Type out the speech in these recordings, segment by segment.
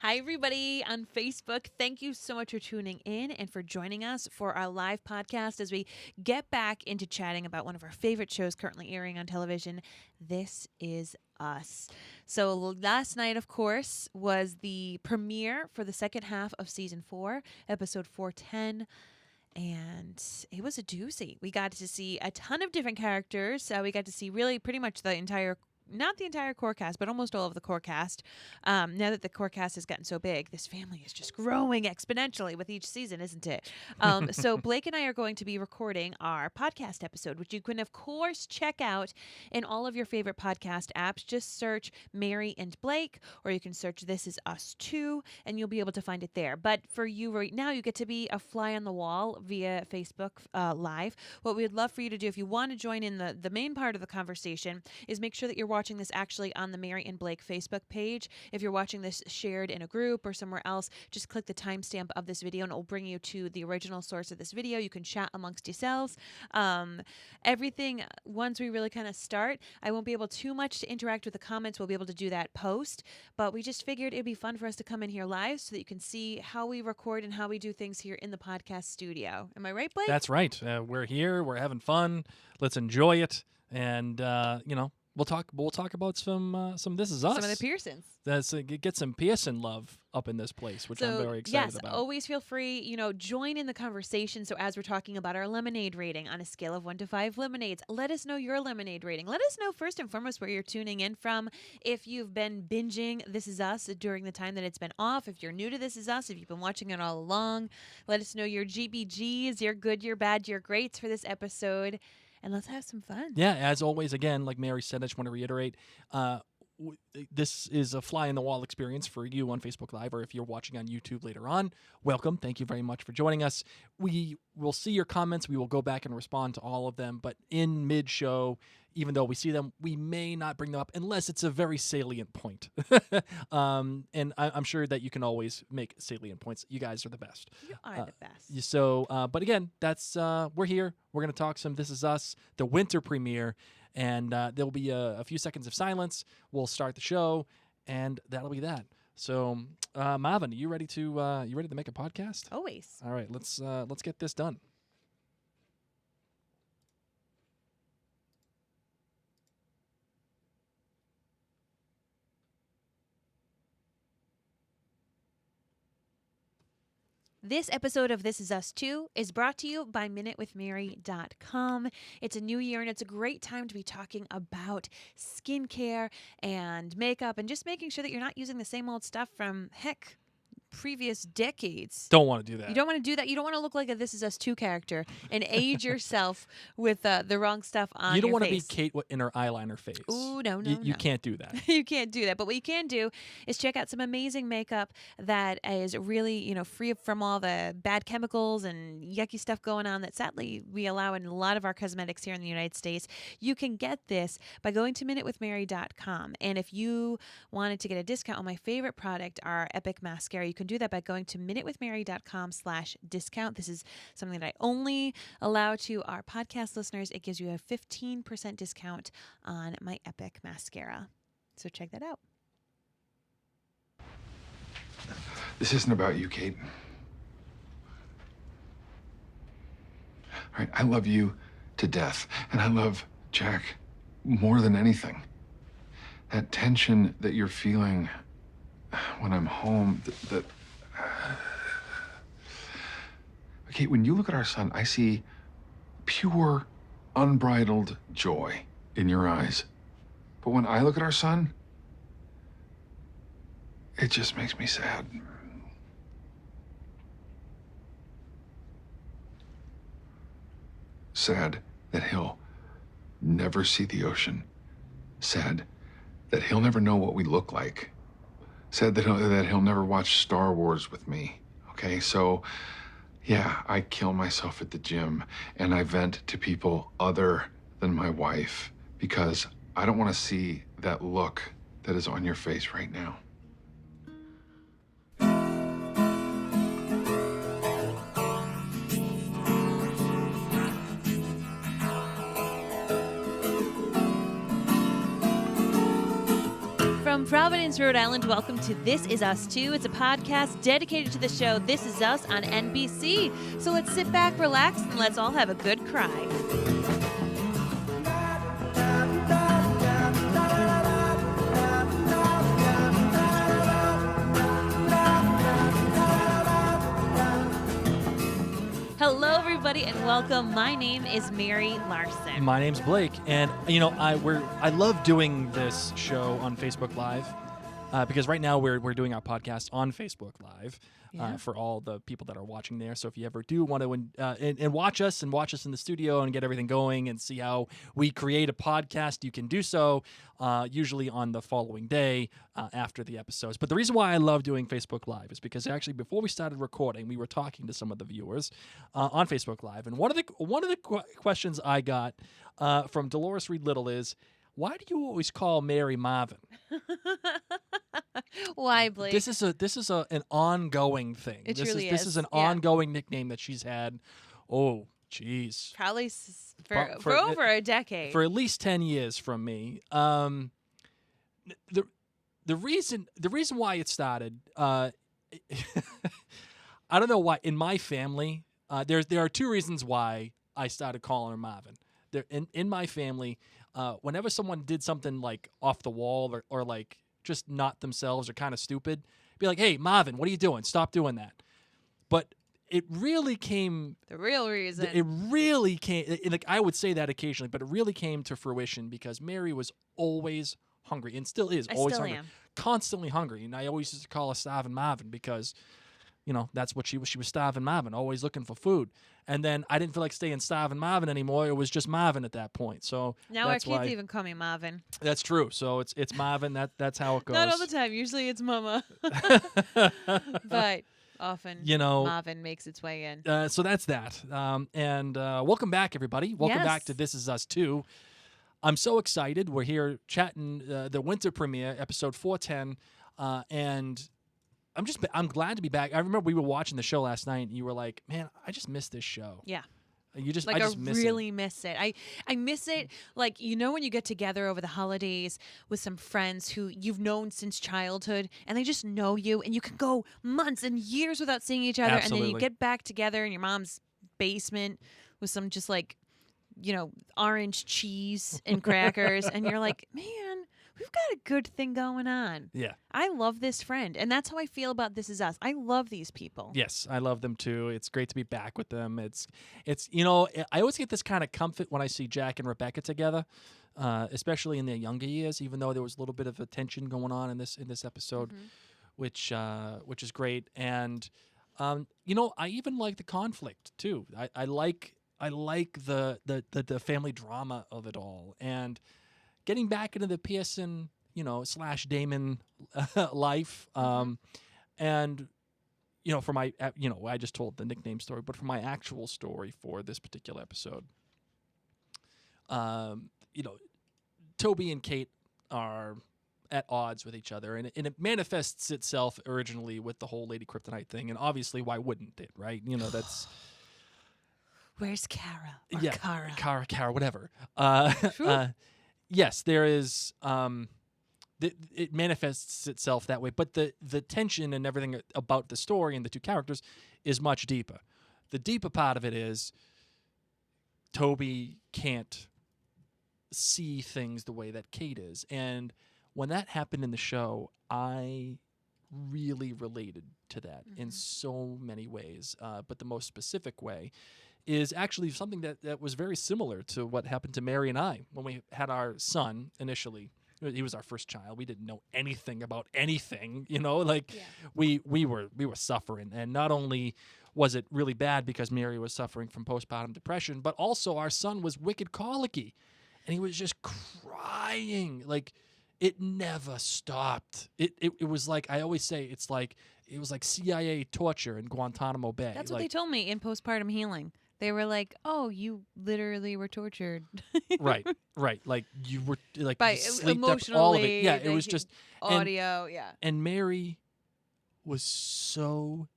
Hi, everybody on Facebook. Thank you so much for tuning in and for joining us for our live podcast as we get back into chatting about one of our favorite shows currently airing on television, This Is Us. So last night, of course, was the premiere for the second half of season 4, episode 410. And it was a doozy. We got to see a ton of different characters. We got to see really pretty much the entire, not the entire core cast, but almost all of the core cast. Now that the core cast has gotten so big, this family is just growing exponentially with each season, isn't it? So Blake and I are going to be recording our podcast episode, which you can, of course, check out in all of your favorite podcast apps. Just search Mary and Blake, or you can search This Is Us 2, and you'll be able to find it there. But for you right now, you get to be a fly on the wall via Facebook Live. What we would love for you to do, if you want to join in the main part of the conversation, is make sure that you're watching this actually on the Mary and Blake Facebook page. If you're watching this shared in a group or somewhere else, just click the timestamp of this video and it will bring you to the original source of this video. You can chat amongst yourselves. Everything, once we really kind of start, I won't be able too much to interact with the comments. We'll be able to do that post, but we just figured it'd be fun for us to come in here live so that you can see how we record and how we do things here in the podcast studio. Am I right, Blake? That's right. We're here. We're having fun. Let's enjoy it. And, We'll talk about some This Is Us. Some of the Pearsons. Get some Pearson love up in this place, which I'm very excited about. Yes, always feel free, join in the conversation. So as we're talking about our lemonade rating on a scale of 1 to 5 lemonades, let us know your lemonade rating. Let us know first and foremost where you're tuning in from. If you've been binging This Is Us during the time that it's been off, if you're new to This Is Us, if you've been watching it all along, let us know your GBGs, your good, your bad, your greats for this episode. And let's have some fun. Yeah, as always, again, like Mary said, I just want to reiterate, this is a fly-in-the-wall experience for you on Facebook Live, or if you're watching on YouTube later on, welcome. Thank you very much for joining us. We will see your comments. We will go back and respond to all of them, but in mid-show, even though we see them, we may not bring them up unless it's a very salient point. And I'm sure that you can always make salient points. You guys are the best. You are the best. So, but again, that's we're here. We're going to talk some This Is Us, the winter premiere, and there'll be a few seconds of silence. We'll start the show, and that'll be that. So, Marvin, you ready to make a podcast? Always. All right, let's get this done. This episode of This Is Us 2 is brought to you by MinuteWithMary.com. It's a new year, and it's a great time to be talking about skincare and makeup and just making sure that you're not using the same old stuff from, previous decades. Don't want to do that. You don't want to do that. You don't want to look like a This Is Us 2 character and age yourself with the wrong stuff on your face. You don't want to be Kate in her eyeliner phase. Ooh, no. You can't do that. You can't do that. But what you can do is check out some amazing makeup that is really, free from all the bad chemicals and yucky stuff going on that sadly we allow in a lot of our cosmetics here in the United States. You can get this by going to MinuteWithMary.com. And if you wanted to get a discount on my favorite product, our Epic Mascara, you can do that by going to MinuteWithMary.com/discount. This is something that I only allow to our podcast listeners. It gives you a 15% discount on my Epic Mascara. So check that out. This isn't about you, Kate. All right, I love you to death, and I love Jack more than anything. That tension that you're feeling when I'm home, Kate, when you look at our son, I see pure, unbridled joy in your eyes. But when I look at our son, it just makes me sad. Sad that he'll never see the ocean. Sad that he'll never know what we look like. Sad that he'll never watch Star Wars with me. Okay, so yeah, I kill myself at the gym and I vent to people other than my wife because I don't want to see that look that is on your face right now. From Providence, Rhode Island, welcome to This Is Us Too. It's a podcast dedicated to the show This Is Us on NBC. So let's sit back, relax, and let's all have a good cry. Hello, everybody, and welcome. My name is Mary Larson. My name's Blake, and I love doing this show on Facebook Live because right now we're doing our podcast on Facebook Live for all the people that are watching there. So if you ever do want to and watch us in the studio and get everything going and see how we create a podcast, you can do so usually on the following day after the episodes. But the reason why I love doing Facebook Live is because actually before we started recording, we were talking to some of the viewers on Facebook Live, and one of the questions I got from Dolores Reed Little is, why do you always call Mary Marvin? Why, Blake? This is an ongoing thing. It this truly is. This is an ongoing nickname that she's had. Oh, geez. Probably for over a decade. For at least 10 years from me. The reason why it started, I don't know why. In my family, there are two reasons why I started calling her Marvin. In my family, whenever someone did something like off the wall or like just not themselves or kind of stupid, be like, "Hey, Marvin, what are you doing? Stop doing that." But it really came. The real reason. It really came. Like I would say that occasionally, but it really came to fruition because Mary was always hungry and still is always hungry, constantly hungry. And I always used to call her Starving Marvin because, that's what she was. She was Starving Marvin, always looking for food. And then I didn't feel like staying Starving Marvin anymore. It was just Marvin at that point. So now our kids even call me Marvin. That's true. So it's Marvin. That's how it goes. Not all the time. Usually it's Mama. But often, Marvin makes its way in. So that's that. And welcome back, everybody. Welcome back to This Is Us Too. I'm so excited. We're here chatting the winter premiere, episode 410, and I'm glad to be back. I remember we were watching the show last night, and you were like, "Man, I just miss this show." Yeah. I really miss it. I miss it, like, when you get together over the holidays with some friends who you've known since childhood, and they just know you, and you can go months and years without seeing each other, Absolutely. and then you get back together in your mom's basement with some just like, orange cheese and crackers, and you're like, man, we've got a good thing going on. Yeah. I love this friend, and that's how I feel about This Is Us. I love these people. Yes, I love them too. It's great to be back with them. It's I always get this kind of comfort when I see Jack and Rebecca together, especially in their younger years, even though there was a little bit of a tension going on in this episode, which is great. And I even like the conflict too. I like the family drama of it all, and getting back into the Pearson, / Damon life, and for my, I just told the nickname story, but for my actual story for this particular episode, Toby and Kate are at odds with each other, and it manifests itself originally with the whole Lady Kryptonite thing, and obviously, why wouldn't it, right? That's. Where's Kara? Or Kara. Kara, whatever. Yes, there is. It manifests itself that way, but the tension and everything about the story and the two characters is much deeper. The deeper part of it is Toby can't see things the way that Kate is, and when that happened in the show, I really related to that in so many ways. But the most specific way is actually something that was very similar to what happened to Mary and I when we had our son initially. He was our first child. We didn't know anything about anything, we were suffering. And not only was it really bad because Mary was suffering from postpartum depression, but also our son was wicked colicky, and he was just crying. Like, it never stopped. It was like, I always say, it was like CIA torture in Guantanamo Bay. That's what they told me in postpartum healing. They were like, "Oh, you literally were tortured." Right. Like you were like by emotionally, all of it. Yeah, it was just audio. And Mary was so,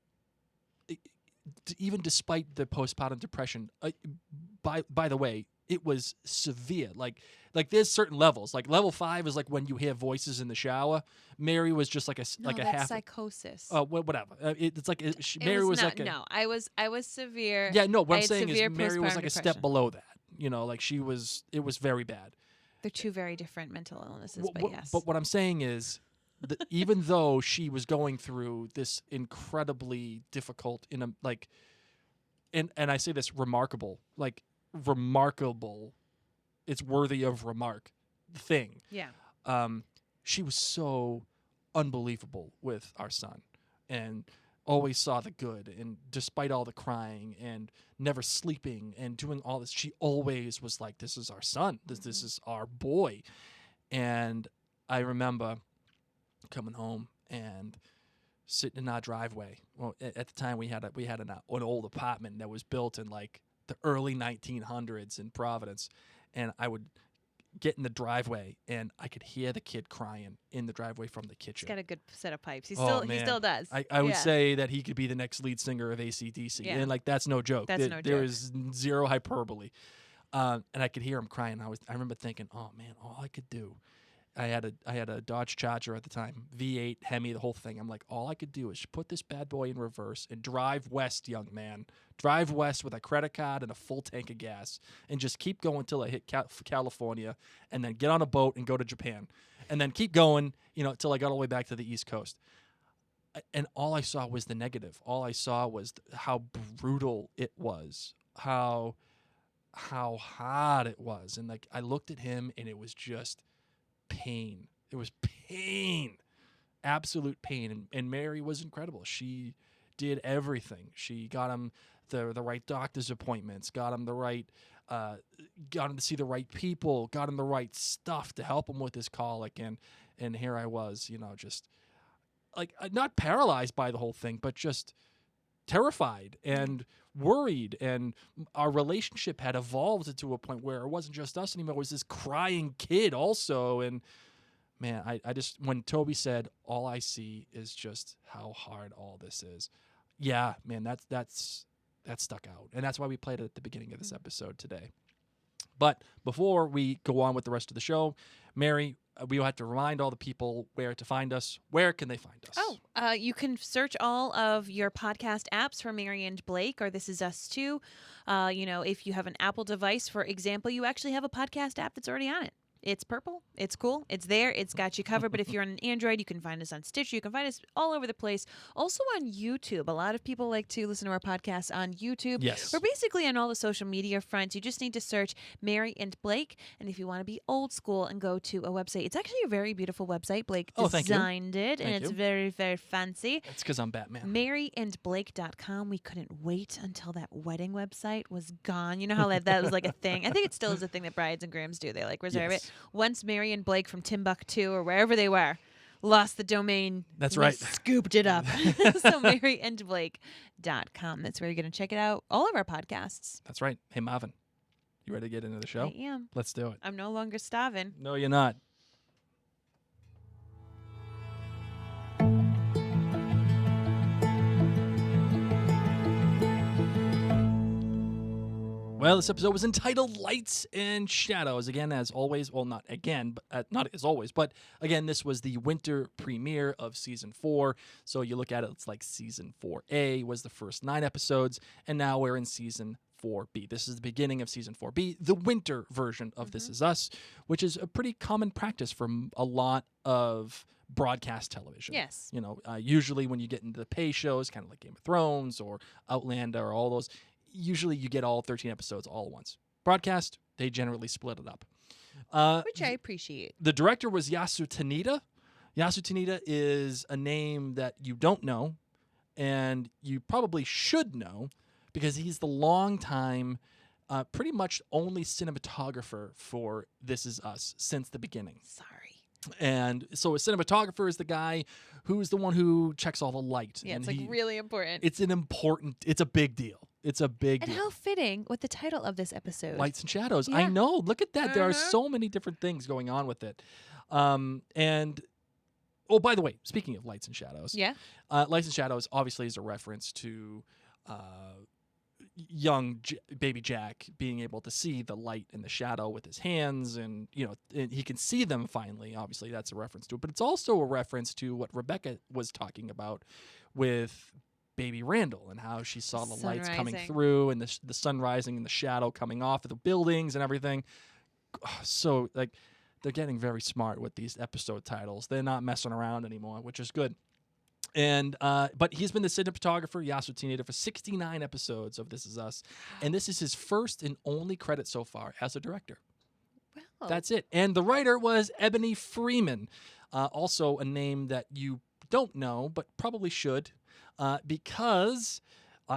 even despite the postpartum depression. By the way, it was severe. Like there's certain levels. Like level 5 is like when you hear voices in the shower. Mary was just like a No, like a that's half. psychosis. Oh, whatever. It's like It Mary was not, like a, no. I was severe. yeah. No, what I I'm had saying is severe Mary was postpartum like a depression. step below that. Like she was. It was very bad. They're two very different mental illnesses, but yes. But what I'm saying is, even though she was going through this incredibly difficult and I say this remarkable, it's worthy of remark thing. Yeah. She was so unbelievable with our son, and always saw the good, and despite all the crying and never sleeping and doing all this, she always was like, this is our son, this is our boy. And I remember coming home and sitting in our driveway. Well, at the time we had an old apartment that was built in like the early 1900s in Providence, and I would get in the driveway and I could hear the kid crying in the driveway from the kitchen. He's got a good set of pipes. He Oh, still does. I would say that he could be the next lead singer of AC/DC. Yeah. And like that's no joke. That's no There joke. is zero hyperbole. And I could hear him crying. I remember thinking, oh man, all I could do. I had a Dodge Charger at the time, V8 Hemi, the whole thing. I'm like, all I could do is put this bad boy in reverse and drive west, young man. Drive west with a credit card and a full tank of gas, and just keep going till I hit California, and then get on a boat and go to Japan, and then keep going, till I got all the way back to the East Coast. And all I saw was the negative. All I saw was how brutal it was, how hard it was, and like I looked at him, and it was just pain. It was pain, absolute pain. And Mary was incredible. She did everything. She got him the right doctor's appointments, got him got him to see the right people, got him the right stuff to help him with his colic. And here I was, just like not paralyzed by the whole thing, but just terrified and worried. And our relationship had evolved to a point where it wasn't just us anymore. It was this crying kid also. And man, I just, when Toby said, all I see is just how hard all this is. Yeah, man, that stuck out. And that's why we played it at the beginning of this episode today. But before we go on with the rest of the show, Mary, we will have to remind all the people where to find us. Where can they find us? You can search all of your podcast apps for Mary and Blake or This Is Us Too. If you have an Apple device, for example, you actually have a podcast app that's already on it. It's purple. It's cool. It's there. It's got you covered. But if you're on an Android, you can find us on Stitcher. You can find us all over the place. Also on YouTube. A lot of people like to listen to our podcasts on YouTube. Yes. We're basically on all the social media fronts. You just need to search Mary and Blake. And if you want to be old school and go to a website, it's actually a very beautiful website. Blake designed it, and it's very, very fancy. That's because I'm Batman. MaryandBlake.com. We couldn't wait until that wedding website was gone. You know how that was like a thing? I think it still is a thing that brides and grooms do. They like reserve it. Once Mary and Blake from Timbuktu or wherever they were lost the domain. That's we right. Scooped it up. So MaryandBlake.com. That's where you're going to check it out. All of our podcasts. That's right. Hey, Marvin, you ready to get into the show? I am. Let's do it. I'm no longer starving. No, you're not. Well, this episode was entitled Lights and Shadows. Again, as always, well, not again, but not as always, but again, this was the winter premiere of Season 4. So you look at it, it's like Season 4A was the first 9 episodes, and now we're in Season 4B. This is the beginning of Season 4B, the winter version of This Is Us, which is a pretty common practice for a lot of broadcast television. Yes. Usually when you get into the pay shows, kind of like Game of Thrones or Outlander or all those, usually you get all 13 episodes all at once. Broadcast, they generally split it up. Which I appreciate. The director was Yasu Tanida. Yasu Tanida is a name that you don't know, and you probably should know, because he's the longtime, pretty much only cinematographer for This Is Us since the beginning. Sorry. And so a cinematographer is the guy who's the one who checks all the light. Yeah, and it's really important. It's a big deal. It's a big And deal. how fitting with the title of this episode. Lights and Shadows. Yeah. I know. Look at that. There are so many different things going on with it. And, oh, by the way, speaking of Lights and Shadows. Yeah. Lights and Shadows obviously is a reference to, baby Jack being able to see the light and the shadow with his hands, and and he can see them finally. Obviously, that's a reference to it, but it's also a reference to what Rebecca was talking about with baby Randall and how she saw the lights coming through and the sun rising and the shadow coming off of the buildings and everything. So like they're getting very smart with these episode titles. They're not messing around anymore, which is good. And but he's been the cinematographer, Yasu Teenager, for 69 episodes of This Is Us, and this is his first and only credit so far as a director. Wow. That's it. And the writer was Ebony Freeman, also a name that you don't know but probably should, because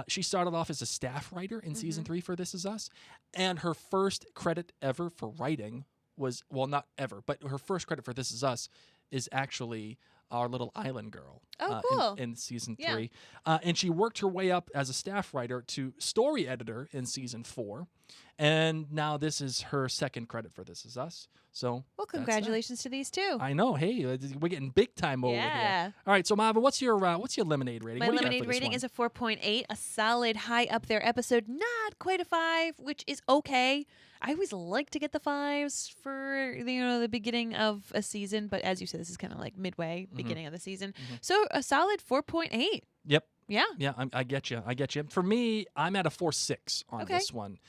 she started off as a staff writer in season 3 for This Is Us, and her first credit ever for writing was, well, not ever, but her first credit for This Is Us is actually our little island girl. Oh, cool. In season 3. And she worked her way up as a staff writer to story editor in season 4. And now this is her second credit for This Is Us. So, well, congratulations to these two. I know. Hey, we're getting big time over here. All right, so Marvin, what's your lemonade rating? My lemonade rating is a 4.8, a solid high up there episode, not quite a 5, which is okay. I always like to get the 5s for the beginning of a season, but as you said, this is kind of like midway, beginning of the season. So a solid 4.8. Yep. Yeah. Yeah, I get you. For me, I'm at a 4.6 on this one.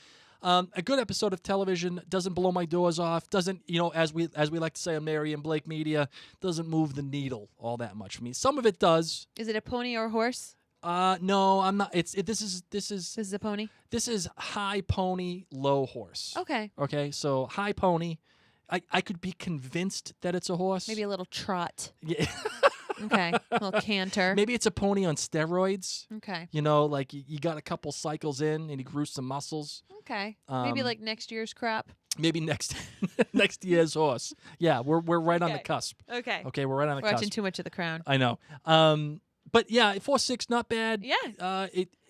A good episode of television, doesn't blow my doors off, doesn't, as we like to say on Mary and Blake Media, doesn't move the needle all that much for me. Some of it does. Is it a pony or a horse? No, I'm not. This is a pony? This is high pony, low horse. Okay. Okay, so high pony. I could be convinced that it's a horse. Maybe a little trot. Yeah. Okay, a little canter. Maybe it's a pony on steroids. Okay. Like you got a couple cycles in and he grew some muscles. Okay. Maybe like next year's crop. Maybe next year's horse. Yeah, we're right on the cusp. Okay. Okay, we're right on the cusp. Watching too much of The Crown. I know. But yeah, 4.6, not bad. Yeah.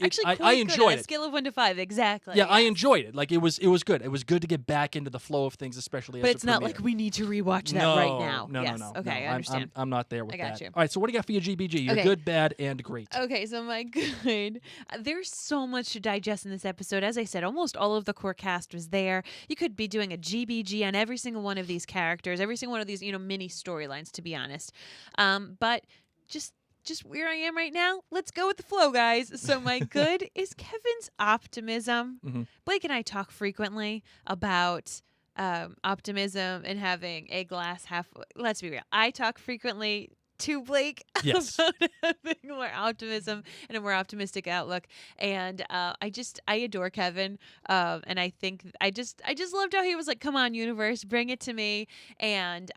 Actually, quite I good enjoyed on it. A scale of 1 to 5, exactly. Yeah, I enjoyed it. Like it was good. It was good to get back into the flow of things, especially. But as it's not like we need to rewatch that right now. No, yes. no. Okay, I understand. I'm not there with I got that. you. All right, so what do you got for your GBG? Your good, bad, and great. Okay, so my good. There's so much to digest in this episode. As I said, almost all of the core cast was there. You could be doing a GBG on every single one of these characters, every single one of these, mini storylines, to be honest. But just where I am right now, let's go with the flow, guys. So my good is Kevin's optimism. Blake and I talk frequently about optimism and having a glass half. Let's be real. I talk frequently to Blake about having more optimism and a more optimistic outlook. And I adore Kevin. And I think I just loved how he was like, come on, universe, bring it to me. And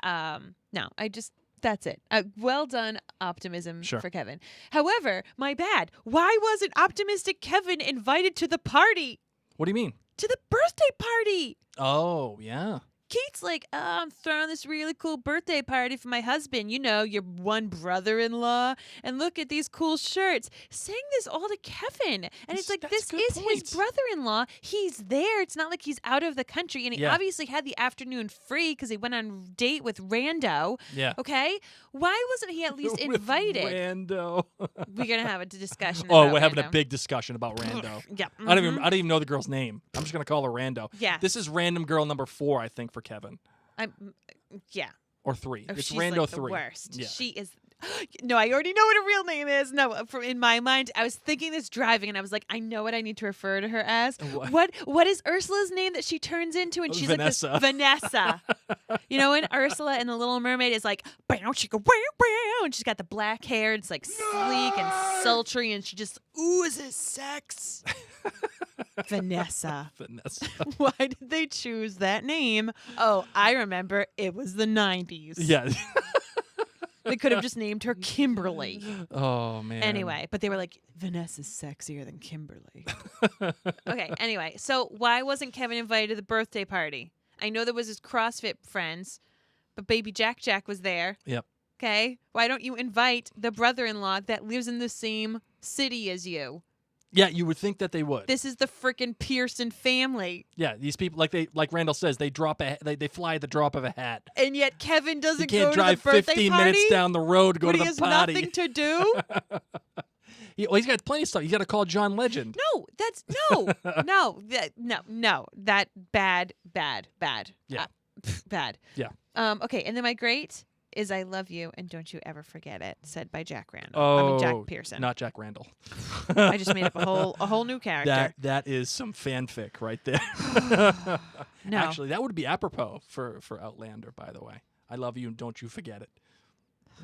that's it. Well done, optimism for Kevin. However, my bad. Why wasn't optimistic Kevin invited to the party? What do you mean? To the birthday party. Oh, yeah. Kate's like, I'm throwing this really cool birthday party for my husband. Your one brother-in-law. And look at these cool shirts. Saying this all to Kevin. And it's like, this is his brother-in-law. He's there. It's not like he's out of the country. And he obviously had the afternoon free because he went on a date with Rando. Yeah. Okay? Why wasn't he at least invited? Rando. We're going to have a discussion we're having a big discussion about Rando. Yeah. I don't even know the girl's name. I'm just going to call her Rando. Yeah. This is random girl number 4, I think, for Kevin. Yeah. Or 3. Oh, it's she's Rando like 3. The worst. Yeah. She is. No, I already know what her real name is. No, in my mind, I was thinking this driving, and I was like, I know what I need to refer to her as. What is Ursula's name that she turns into? And she's Vanessa. Like this Vanessa. And Ursula in The Little Mermaid is like, bow, chicka, wow, wow, and she's got the black hair. It's like sleek and sultry, and she just oozes sex. Vanessa. Why did they choose that name? Oh, I remember. It was the 90s. Yeah. They could have just named her Kimberly. Oh, man. Anyway, but they were like, Vanessa's sexier than Kimberly. Okay, anyway. So why wasn't Kevin invited to the birthday party? I know there was his CrossFit friends, but baby Jack was there. Yep. Okay? Why don't you invite the brother-in-law that lives in the same city as you? Yeah, you would think that they would. This is the frickin' Pearson family. Yeah, these people, like Randall says, they fly at the drop of a hat. And yet Kevin doesn't go to the drive birthday 15 party minutes down the road to go to the he has party. nothing to do. He's got plenty of stuff. You got to call John Legend. No, that's no. That bad. Yeah. Bad. Yeah. Okay, and then my great is "I love you and don't you ever forget it," said by Jack Randall. Oh, Jack Pearson. Not Jack Randall. I just made up a whole new character. That is some fanfic right there. No. Actually, that would be apropos for Outlander, by the way. I love you and don't you forget it.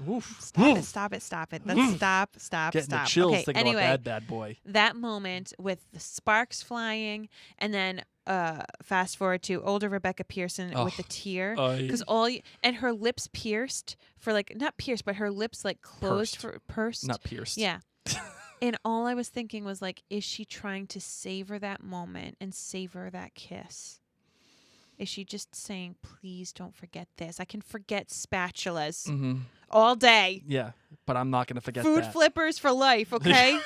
Oof. Stop it. Let's stop. Getting the chills Okay, thinking anyway, about that bad boy. that moment with the sparks flying, and then fast forward to older Rebecca Pearson with the tear, because and her lips pierced for not pierced, but her lips closed pursed, Not pierced. Yeah. And all I was thinking was is she trying to savor that moment and savor that kiss? Is she just saying, please don't forget this? I can forget spatulas all day. Yeah, but I'm not going to forget Food that. flippers for life, okay?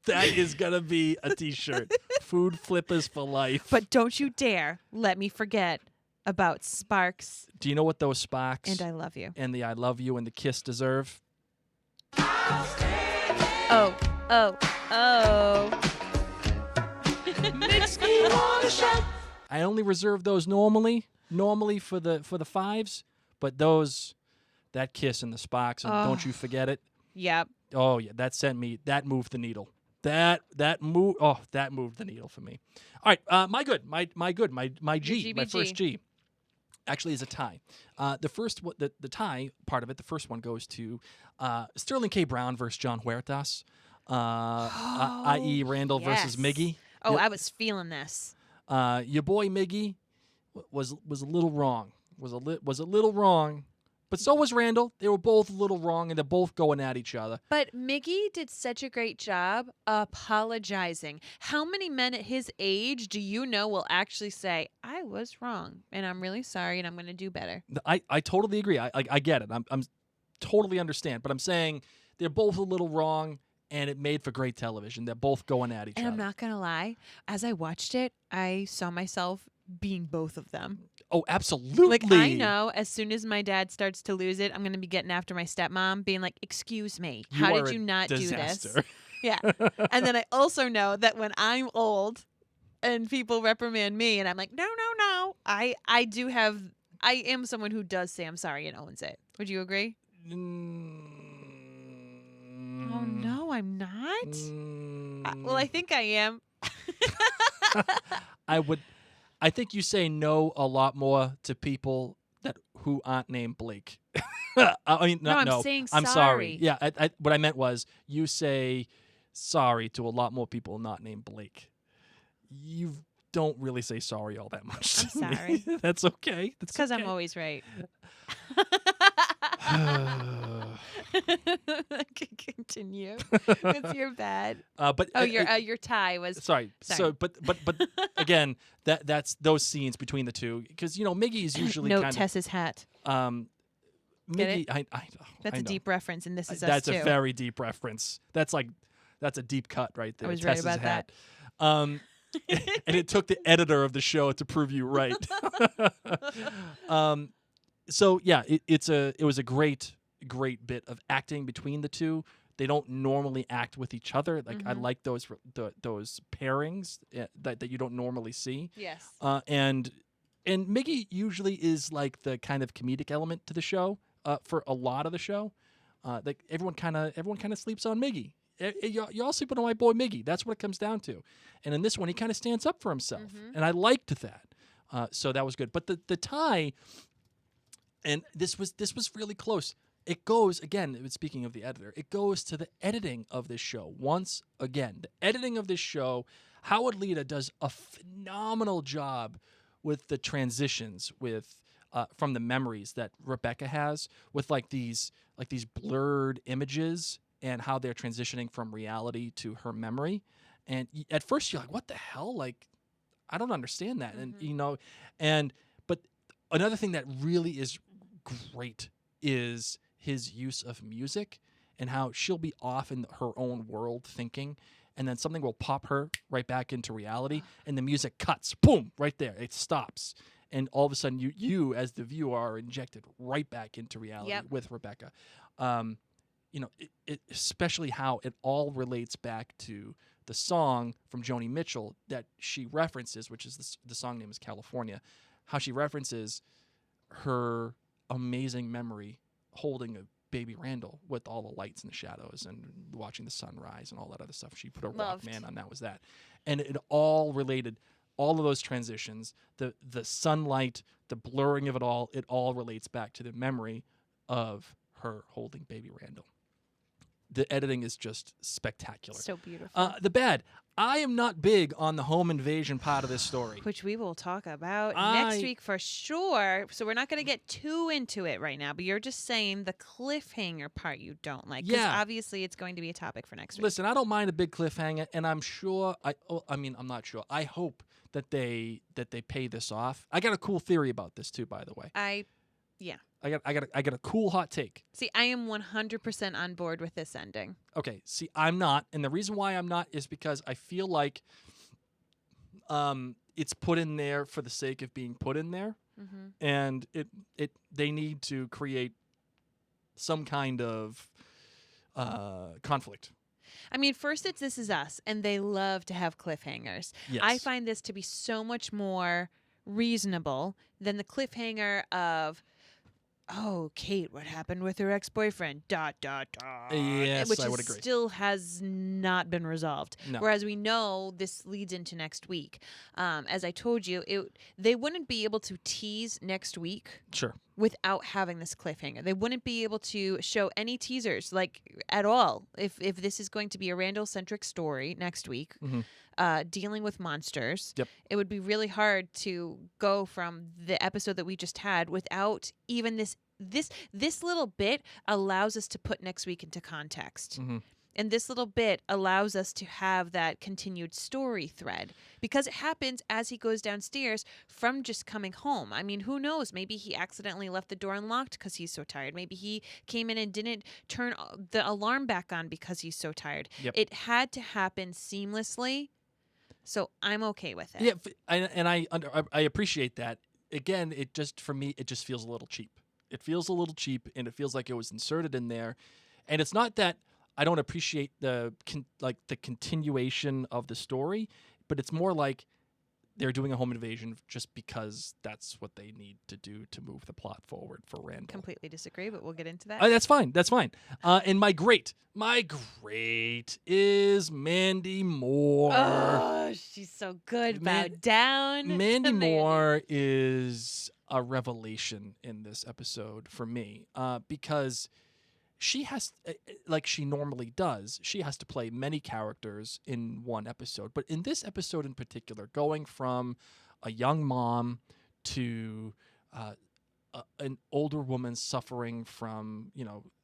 That is going to be a T-shirt. Food flippers for life. But don't you dare let me forget about sparks Do you know what those sparks and I love you. and the I love you and the kiss deserve? Oh. Makes me wanna shout. I only reserve those normally for the fives, but that kiss and the sparks and don't you forget it. Yep. Oh yeah, that moved the needle. That moved the needle for me. All right, my G, my first G, actually is a tie. The tie part of it, the first one goes to Sterling K. Brown versus John Huertas, i.e. Randall versus Miggy. Oh, I was feeling this. Your boy Miggy was a little wrong. Was a little wrong. But so was Randall. They were both a little wrong, and they're both going at each other. But Miggy did such a great job apologizing. How many men at his age do you know will actually say, I was wrong, and I'm really sorry, and I'm going to do better? I totally agree. I get it. I'm totally understand. But I'm saying they're both a little wrong, and it made for great television. They're both going at each other. And I'm not going to lie. As I watched it, I saw myself being both of them. Oh, absolutely. I know as soon as my dad starts to lose it, I'm going to be getting after my stepmom, being like, excuse me, how did you not do this? Yeah. And then I also know that when I'm old and people reprimand me and I'm like, no, I am someone who does say I'm sorry and owns it. Would you agree? Oh, no, I'm not? Well, I think I am. I think you say no a lot more to people who aren't named Blake. I mean, I'm saying I'm sorry. sorry. Yeah, what I meant was you say sorry to a lot more people not named Blake. You don't really say sorry all that much. I'm sorry. That's okay. That's because okay. I'm always right. Continue. What's your bad? Your tie was sorry. So, but again, that's those scenes between the two because Miggy is usually note kind Tess's hat. Miggy, That's I a know. deep reference, and this is That's us a too. very deep reference. That's a deep cut right there. I was Tess's right about hat. And it took the editor of the show to prove you right. So yeah, it was a great bit of acting between the two. They don't normally act with each other. I like those pairings that you don't normally see. Yes. And Miggy usually is like the kind of comedic element to the show. For a lot of the show, everyone kind of sleeps on Miggy. Y'all sleeping on my boy Miggy. That's what it comes down to. And in this one, he kind of stands up for himself, and I liked that. So that was good. But the tie, and this was really close. It goes again. Speaking of the editor, it goes to the editing of this show. Once again, the editing of this show, Howard Lita does a phenomenal job with the transitions from the memories that Rebecca has with these blurred images and how they're transitioning from reality to her memory. And at first you're like, what the hell? I don't understand that. And but another thing that really is great is his use of music and how she'll be off in her own world thinking, and then something will pop her right back into reality, and the music cuts, boom, right there. It stops. And all of a sudden you as the viewer are injected right back into reality with Rebecca. especially how it all relates back to the song from Joni Mitchell that she references, which is the song name is California, how she references her amazing memory holding a baby Randall with all the lights and the shadows and watching the sunrise and all that other stuff. She put a Loved. Walkman on, that was that. And it all related, all of those transitions, the sunlight, the blurring of it all relates back to the memory of her holding baby Randall. The editing is just spectacular. So beautiful. The bad. I am not big on the home invasion part of this story. Which we will talk about next week for sure. So we're not going to get too into it right now, but you're just saying the cliffhanger part you don't like. Because obviously it's going to be a topic for next week. Listen, I don't mind a big cliffhanger, and I'm sure, I'm not sure. I hope that they pay this off. I got a cool theory about this too, by the way. I got a cool hot take. See, I am 100% on board with this ending. Okay, see, I'm not, and the reason why I'm not is because I feel like it's put in there for the sake of being put in there, and they need to create some kind of conflict. I mean, first it's This Is Us, and they love to have cliffhangers. Yes. I find this to be so much more reasonable than the cliffhanger of, oh, Kate, what happened with her ex-boyfriend? ... Yes, which I would agree. Still has not been resolved. No. Whereas we know this leads into next week. As I told you, they wouldn't be able to tease next week. Sure. Without having this cliffhanger. They wouldn't be able to show any teasers, like, at all. If this is going to be a Randall-centric story next week, dealing with monsters, it would be really hard to go from the episode that we just had without even this little bit allows us to put next week into context. And this little bit allows us to have that continued story thread because it happens as he goes downstairs from just coming home. I mean, who knows? Maybe he accidentally left the door unlocked because he's so tired. Maybe he came in and didn't turn the alarm back on because he's so tired. It had to happen seamlessly, so I'm okay with it. Yeah, and I appreciate that. Again, it just, for me, it just feels a little cheap. It feels a little cheap, and it feels like it was inserted in there. And it's not that I don't appreciate the continuation of the story, but it's more like they're doing a home invasion just because that's what they need to do to move the plot forward for Randall. Completely disagree, but we'll get into that. That's fine. That's fine. And my great is Mandy Moore. Oh, she's so good. Bow down. Mandy Moore is a revelation in this episode for me because she has, like she normally does, she has to play many characters in one episode. But in this episode in particular, going from a young mom to an older woman suffering from,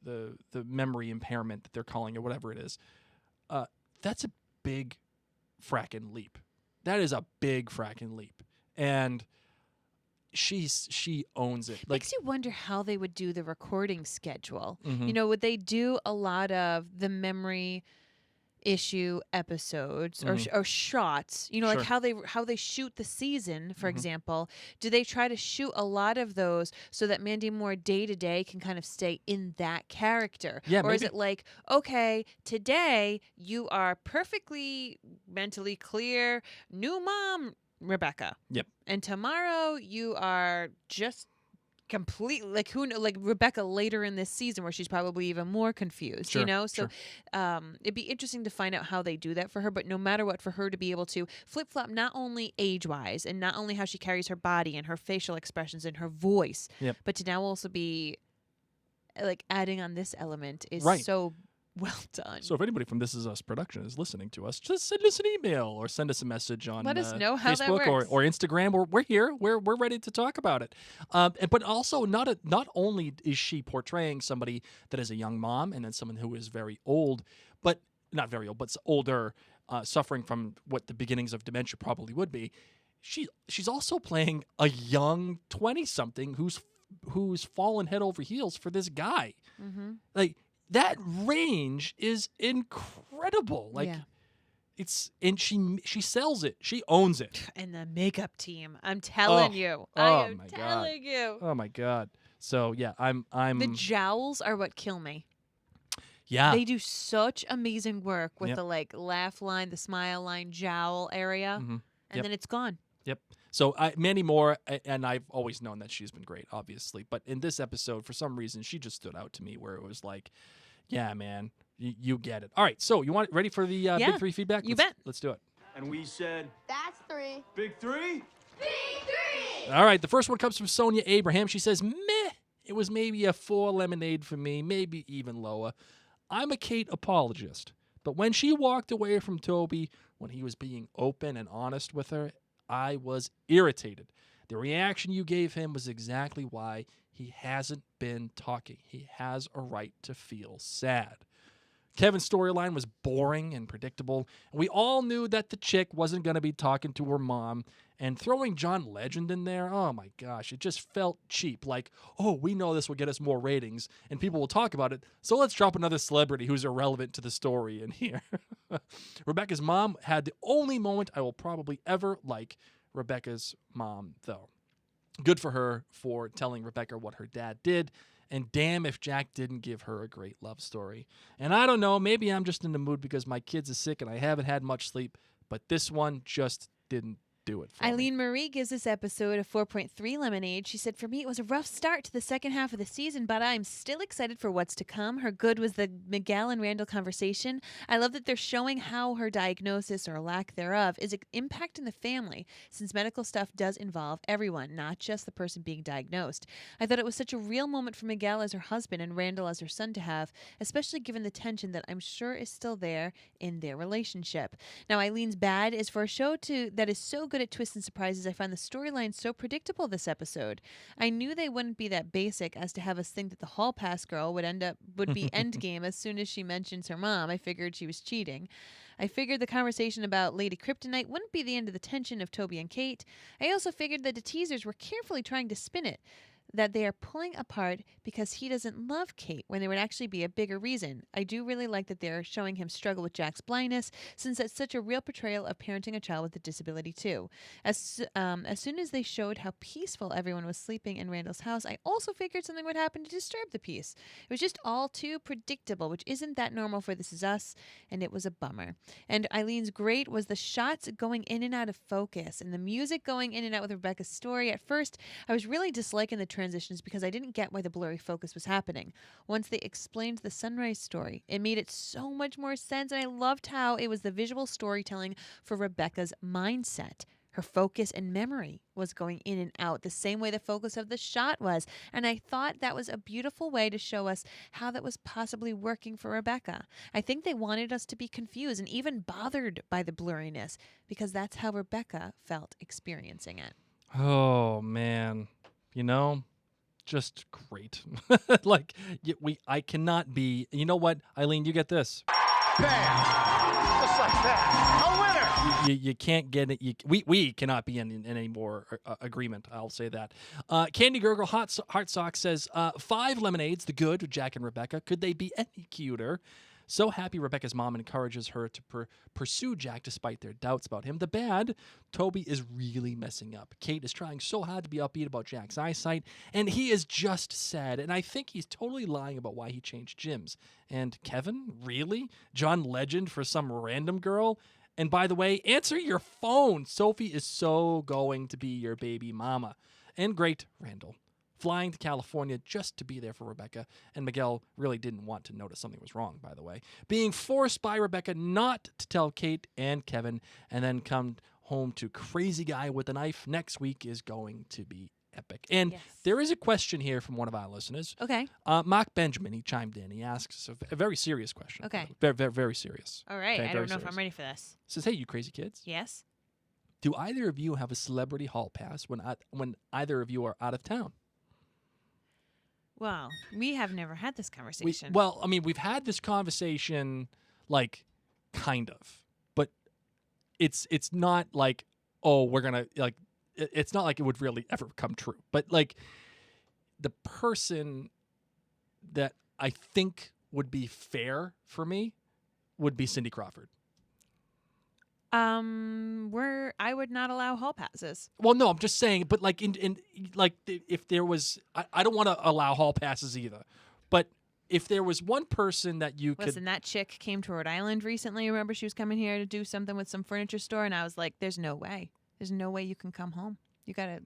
the memory impairment that they're calling it, whatever it is, that's a big frackin' leap. That is a big frackin' leap. And she owns it. Makes you wonder how they would do the recording schedule. Would they do a lot of the memory issue episodes or shots? Like how they shoot the season, for example. Do they try to shoot a lot of those so that Mandy Moore day to day can kind of stay in that character? Yeah, or is it like, okay, today you are perfectly mentally clear, new mom, Rebecca. Yep. And tomorrow you are just completely like Rebecca later in this season where she's probably even more confused, So it'd be interesting to find out how they do that for her, but no matter what, for her to be able to flip-flop not only age-wise and not only how she carries her body and her facial expressions and her voice, but to now also be like adding on this element is so well done. So if anybody from This Is Us production is listening to us, just send us an email or send us a message on Let us know how Facebook that works. or Instagram. We're here. We're ready to talk about it. But also not only is she portraying somebody that is a young mom and then someone who is very old, but not very old, but older, suffering from what the beginnings of dementia probably would be. She's also playing a young 20-something who's fallen head over heels for this guy. Like, that range is incredible. And she sells it. She owns it. And the makeup team, I'm telling you. I am telling you. Oh my God. So yeah, I'm the jowls are what kill me. Yeah. They do such amazing work with Yep. the like laugh line, the smile line, jowl area, Mm-hmm. and Yep. then it's gone. Yep. So Mandy Moore, and I've always known that she's been great, obviously. But in this episode, for some reason, she just stood out to me where it was like, yeah, man, you get it. All right. So you want ready for the Yeah, big three feedback? you Let's- bet. Let's do it. And we said, That's 3. big 3? All right. The first one comes from Sonia Abraham. She says, meh. It was maybe a 4 lemonade for me, maybe even lower. I'm a Kate apologist. But when she walked away from Toby, when he was being open and honest with her, I was irritated. The reaction you gave him was exactly why he hasn't been talking. He has a right to feel sad. Kevin's storyline was boring and predictable. And we all knew that the chick wasn't going to be talking to her mom. And throwing John Legend in there, oh my gosh, it just felt cheap. Like, oh, we know this will get us more ratings and people will talk about it. So let's drop another celebrity who's irrelevant to the story in here. Rebecca's mom had the only moment I will probably ever like Rebecca's mom, though. Good for her for telling Rebecca what her dad did. And damn if Jack didn't give her a great love story. And I don't know, maybe I'm just in the mood because my kids are sick and I haven't had much sleep, but this one just didn't do it for me. Eileen Marie gives this episode a 4.3 lemonade. She said, for me, it was a rough start to the second half of the season, but I'm still excited for what's to come. Her good was the Miguel and Randall conversation. I love that they're showing how her diagnosis or lack thereof is impacting the family, since medical stuff does involve everyone, not just the person being diagnosed. I thought it was such a real moment for Miguel as her husband and Randall as her son to have, especially given the tension that I'm sure is still there in their relationship. Now, Eileen's bad is for a show that is so good at twists and surprises. I find the storyline so predictable this episode. I knew they wouldn't be that basic as to have us think that the hall pass girl would be endgame as soon as she mentions her mom. I figured she was cheating. I figured the conversation about Lady Kryptonite wouldn't be the end of the tension of Toby and Kate. I also figured that the teasers were carefully trying to spin it, that they are pulling apart because he doesn't love Kate when there would actually be a bigger reason. I do really like that they're showing him struggle with Jack's blindness, since that's such a real portrayal of parenting a child with a disability too. As soon as they showed how peaceful everyone was sleeping in Randall's house, I also figured something would happen to disturb the peace. It was just all too predictable, which isn't that normal for This Is Us, and it was a bummer. And Eileen's great was the shots going in and out of focus, and the music going in and out with Rebecca's story. At first, I was really disliking the transitions because I didn't get why the blurry focus was happening. Once they explained the sunrise story, it made it so much more sense, and I loved how it was the visual storytelling for Rebecca's mindset. Her focus and memory was going in and out the same way the focus of the shot was, and I thought that was a beautiful way to show us how that was possibly working for Rebecca. I think they wanted us to be confused and even bothered by the blurriness because that's how Rebecca felt experiencing it. Oh, man. You know, just great. Like, I cannot be. You know what, Eileen, you get this. Bam! Just like that. A winner! You can't get it. We cannot be in any more agreement. I'll say that. Candy Gurgle Heart Sock says 5 lemonades. The good with Jack and Rebecca. Could they be any cuter? So happy Rebecca's mom encourages her to pursue Jack despite their doubts about him. The bad, Toby is really messing up. Kate is trying so hard to be upbeat about Jack's eyesight, and he is just sad. And I think he's totally lying about why he changed gyms. And Kevin, really? John Legend for some random girl? And by the way, answer your phone. Sophie is so going to be your baby mama. And great, Randall. Flying to California just to be there for Rebecca, and Miguel really didn't want to notice something was wrong, by the way. Being forced by Rebecca not to tell Kate and Kevin, and then come home to crazy guy with a knife next week is going to be epic. And Yes. there is a question here from one of our listeners. Okay. Mark Benjamin, he chimed in. He asks a very serious question. Okay. Very, very, very serious. All right. Okay, I very don't know if serious. I'm ready for this. Says, hey, you crazy kids. Yes? Do either of you have a celebrity hall pass when either of you are out of town? Well, we have never had this conversation. Well, I mean, we've had this conversation, like, kind of, but it's not like, oh, we're gonna like. It's not like it would really ever come true. But like, the person that I think would be fair for me would be Cindy Crawford. I would not allow hall passes. Well, no, I'm just saying, but like in like if there was, I don't want to allow hall passes either, but if there was one person that you Listen, that chick came to Rhode Island recently. Remember, she was coming here to do something with some furniture store, and I was like, "There's no way. There's no way you can come home. You gotta."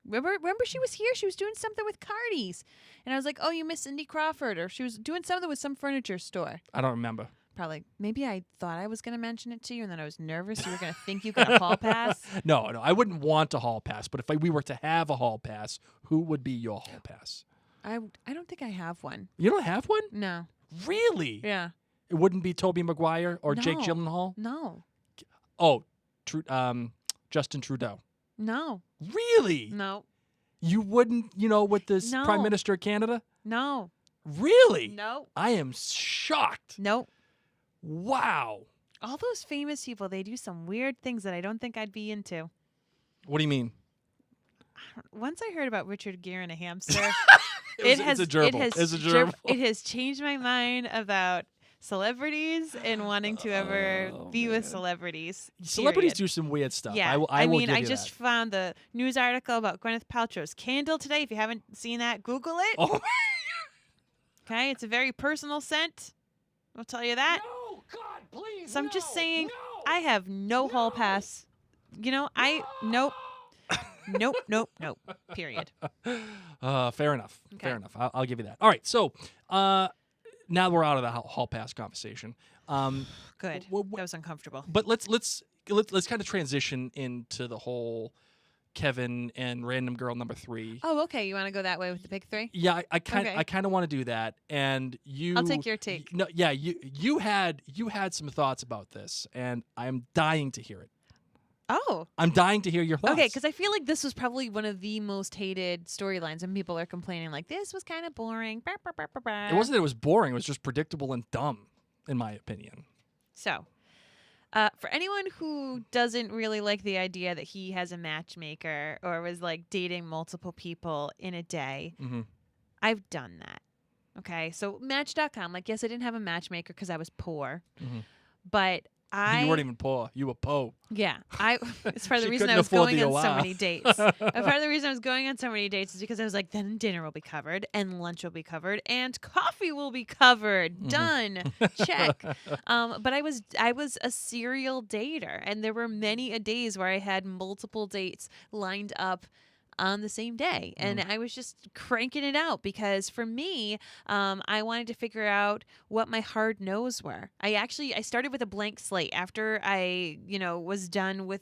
Remember, she was here. She was doing something with Cardi's, and I was like, "Oh, you miss Cindy Crawford," or she was doing something with some furniture store. I don't remember. Probably. Maybe I thought I was going to mention it to you, and then I was nervous you were going to think you got a hall pass. No, I wouldn't want a hall pass. But if we were to have a hall pass, who would be your hall pass? I don't think I have one. You don't have one? No. Really? Yeah. It wouldn't be Tobey Maguire or Jake No. Gyllenhaal? No. Oh, Justin Trudeau. No. Really? No. You wouldn't, with this No. Prime Minister of Canada? No. Really? No. I am shocked. No. Wow. All those famous people, they do some weird things that I don't think I'd be into. What do you mean? Once I heard about Richard Gere and a hamster, It's a gerbil. It's a gerbil. It has changed my mind about celebrities and wanting to ever be with celebrities. Celebrities period. do some weird stuff. Yeah, I will mean, give I you just that. found the news article about Gwyneth Paltrow's candle today. If you haven't seen that, Google it. Oh, Okay, it's a very personal scent. I'll tell you that. no, God, please. So I'm just saying, no. I have no hall pass. Nope. Nope. Period. Fair enough. Okay. Fair enough. I'll give you that. All right. So now we're out of the hall pass conversation. Good. Well, That was uncomfortable. But let's kind of transition into the whole Kevin and random girl number 3. Oh, okay. You want to go that way with the big 3? Yeah, I kind Okay. of want to do that. And you, I'll take your take. No, yeah, you had some thoughts about this, and I'm dying to hear it. Oh. I'm dying to hear your thoughts. Okay, because I feel like this was probably one of the most hated storylines, and people are complaining like this was kind of boring. Bah, bah, bah, bah, bah. It wasn't that it was boring. It was just predictable and dumb, in my opinion. So, for anyone who doesn't really like the idea that he has a matchmaker or was like dating multiple people in a day, Mm-hmm. I've done that. Okay, so Match.com, like, yes, I didn't have a matchmaker because I was poor, Mhm. but You weren't even poor. You were po. Yeah, it's part of She the reason I couldn't was afford going the on so OR. many dates. And part of the reason I was going on so many dates is because I was like, then dinner will be covered, and lunch will be covered, and coffee will be covered. Mm-hmm. Done. Check. But I was a serial dater, and there were many a days where I had multiple dates lined up on the same day, and I was just cranking it out because for me, I wanted to figure out what my hard no's were. I started with a blank slate after I was done with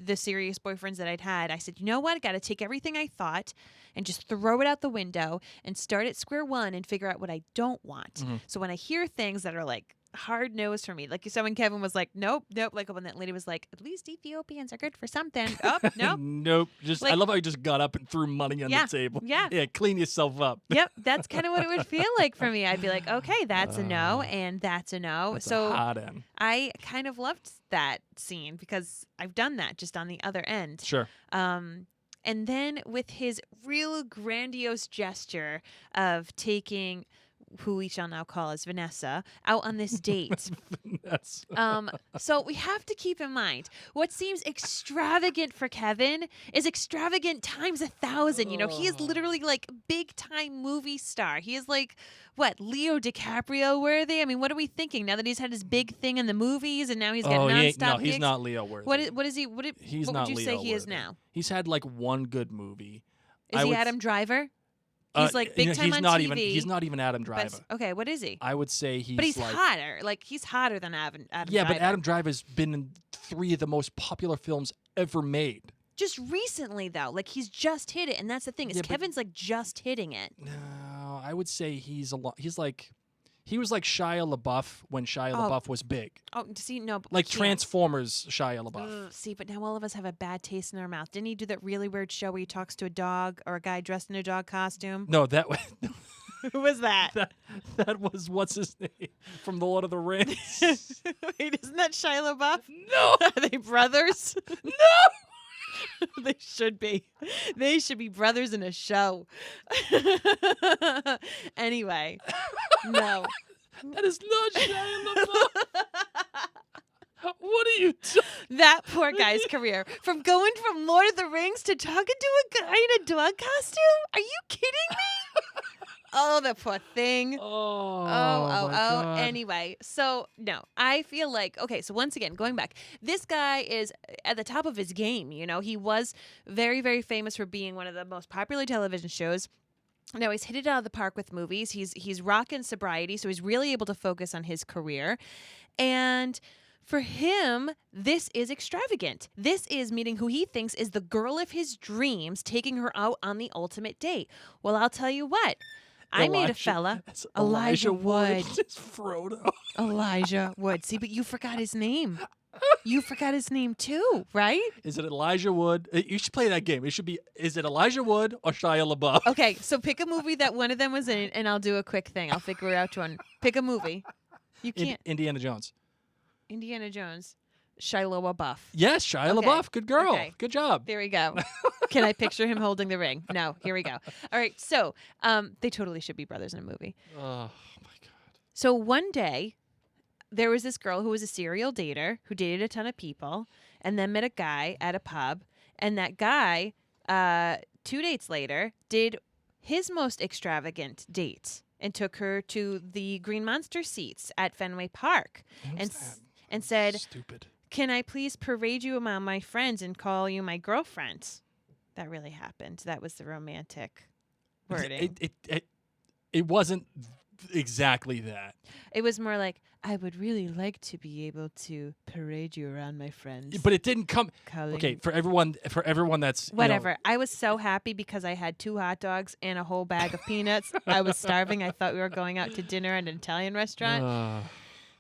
the serious boyfriends that I'd had. I said, you know what, I got to take everything I thought and just throw it out the window and start at square one and figure out what I don't want. Mhm. So when I hear things that are like hard nose for me, like you saw when Kevin was like, nope, like when that lady was like, at least Ethiopians are good for something. Oh, nope. Nope. Just I Like- love how you just got up and threw money on Yeah, the table. yeah. Yeah, clean yourself up. Yep, that's kind of what it would feel like for me. I'd be like, okay, that's a no, and that's a no. That's So a hot end. I kind of loved that scene because I've done that just on the other end. Sure. And then with his real grandiose gesture of taking who we shall now call as Vanessa out on this date. That's So we have to keep in mind what seems extravagant for Kevin is extravagant times 1,000. He is literally like big time movie star. He is like what, Leo DiCaprio worthy? I mean, what are we thinking now that he's had his big thing in the movies and now he's got nonstop he's gigs? not Leo worthy. What is he? What He's would not you say Leo he is worthy. now? He's had like one good movie. Is I he would Adam Driver? He's like big time he's on not TV. Even, he's not even Adam but- Driver. okay, what is he? I would say he's But he's like, hotter. Like he's hotter than Adam yeah, Driver. but Adam Driver's been in 3 of the most popular films ever made. Just recently though, like he's just hit it, and that's the thing is Yeah, but- Kevin's like just hitting it. No, I would say he's a lot. He was like Shia LaBeouf when Shia Oh. LaBeouf was big, Oh, see, no, but like we can't. Transformers Shia LaBeouf. See, but now all of us have a bad taste in our mouth. Didn't he do that really weird show where he talks to a dog or a guy dressed in a dog costume? No, that was Who was that? that was what's his name from the Lord of the Rings. Wait, isn't that Shia LaBeouf? No. Are they brothers? No. They should be. They should be brothers in a show. Anyway, no. That is not Shia LaBeouf. What are you doing? That poor guy's career. From going from Lord of the Rings to talking to a guy in a dog costume? Are you kidding me? Oh, the poor thing. Oh, Oh. my God. Anyway, so no, I feel like, okay, so once again, going back, this guy is at the top of his game. You know, he was very, very famous for being one of the most popular television shows. Now he's hit it out of the park with movies. He's rocking sobriety, so he's really able to focus on his career. And for him, this is extravagant. This is meeting who he thinks is the girl of his dreams, taking her out on the ultimate date. Well, I'll tell you what. I made a fella, It's Elijah Wood. It's Frodo. Elijah Wood. See, but you forgot his name. You forgot his name too, right? Is it Elijah Wood? You should play that game. It should be, is it Elijah Wood or Shia LaBeouf? Okay, so pick a movie that one of them was in, and I'll do a quick thing. I'll figure out one. Pick a movie. You can't. Indiana Jones. Indiana Jones. Shia LaBeouf. Yes, Shia Okay. LaBeouf. Good girl. Okay. Good job. There we go. Can I picture him holding the ring? No. Here we go. All right. So, they totally should be brothers in a movie. Oh, my God. So one day, there was this girl who was a serial dater who dated a ton of people, and then met a guy at a pub, and that guy, 2 dates later, did his most extravagant date and took her to the Green Monster seats at Fenway Park, and said, Stupid. "Can I please parade you among my friends and call you my girlfriend?" That really happened. That was the romantic wording. It wasn't exactly that. It was more like, "I would really like to be able to parade you around my friends." But it didn't come. Calling- Okay, for everyone that's you know, Whatever. I was so happy because I had 2 hot dogs and a whole bag of peanuts. I was starving. I thought we were going out to dinner at an Italian restaurant.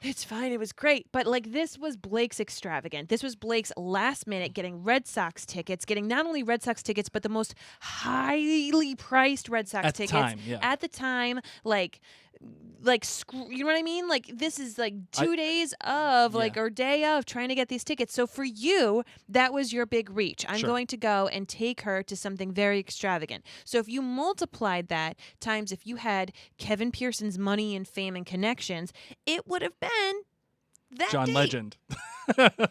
It's fine. It was great. But like, this was Blake's extravagant. This was Blake's last minute getting Red Sox tickets, getting not only Red Sox tickets, but the most highly priced Red Sox At the tickets time, yeah. at the time. You know what I mean? Like, this is like 2 days of or day of trying to get these tickets. So for you, that was your big reach. I'm Sure. going to go and take her to something very extravagant. So if you multiplied that times if you had Kevin Pearson's money and fame and connections, it would have been that John date. Legend.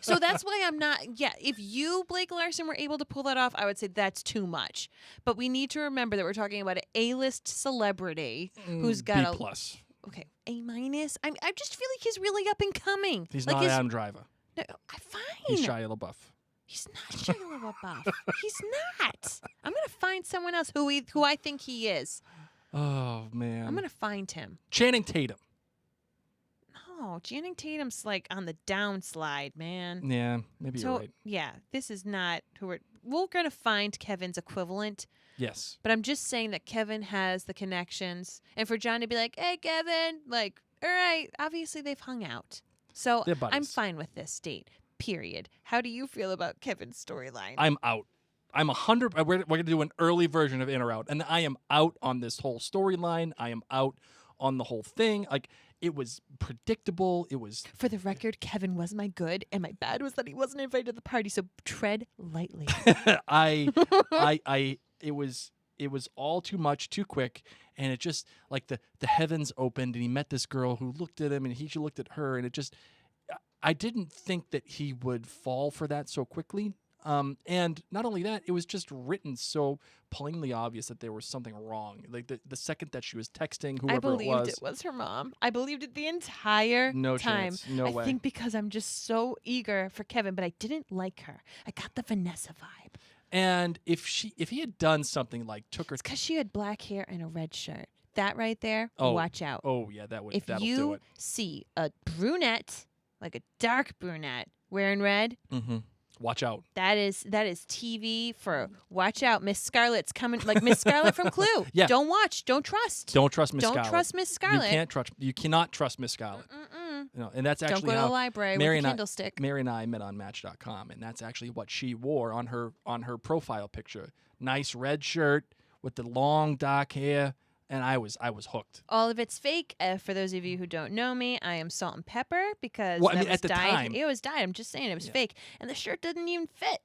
So that's why I'm not. Yeah, if you, Blake Larson, were able to pull that off, I would say that's too much. But we need to remember that we're talking about an A-list celebrity who's got B a plus. okay A-. I just feel like he's really up and coming. He's like not Adam Driver. No, fine. He's Shia LaBeouf. He's not Shia LaBeouf. He's not. I'm gonna find someone else who I think he is. Oh man. I'm gonna find him. Channing Tatum. No, Channing Tatum's like on the downslide, man. Yeah, maybe So you're right. yeah, this is not who we're gonna find Kevin's equivalent. Yes. But I'm just saying that Kevin has the connections, and for John to be like, "Hey, Kevin," like, all right, obviously they've hung out, so They're I'm buddies. fine with this date. Period. How do you feel about Kevin's storyline? I'm out. I'm 100. We're gonna do an early version of In or Out, and I am out on this whole storyline. I am out on the whole thing. Like, it was predictable. It was. For the record, Kevin was my good, and my bad was that he wasn't invited to the party. So tread lightly. It was all too much, too quick, and it just like the heavens opened, and he met this girl who looked at him, and he looked at her, and it just. I didn't think that he would fall for that so quickly. And not only that, it was just written so plainly obvious that there was something wrong. Like the second that she was texting whoever I believed it was her mom. I believed it the entire No time. chance. No way. I think because I'm just so eager for Kevin, but I didn't like her. I got the Vanessa vibe. And if he had done something like took her, Because she had black hair and a red shirt. That right there, Oh, watch out. oh yeah, that'll If do you it. see a brunette, like a dark brunette, wearing red, Mm-hmm. Watch out. that is TV for watch out. Miss Scarlet's coming, like Miss Scarlet from Clue. Yeah. Don't watch. Don't trust. Don't trust Miss Don't Scarlet. trust Miss Scarlet. You cannot trust Miss Scarlet. Mm-mm. You know, and that's Don't actually go to how the library Mary with and a I- Kindle stick. Mary and I met on Match.com, and that's actually what she wore on her profile picture. Nice red shirt with the long dark hair, and I was hooked. All of it's fake. For those of you who don't know me, I am Salt and Pepper because Well, I that mean, was at the dyed. time- It was dyed. I'm just saying it was Yeah. fake, and the shirt didn't even fit.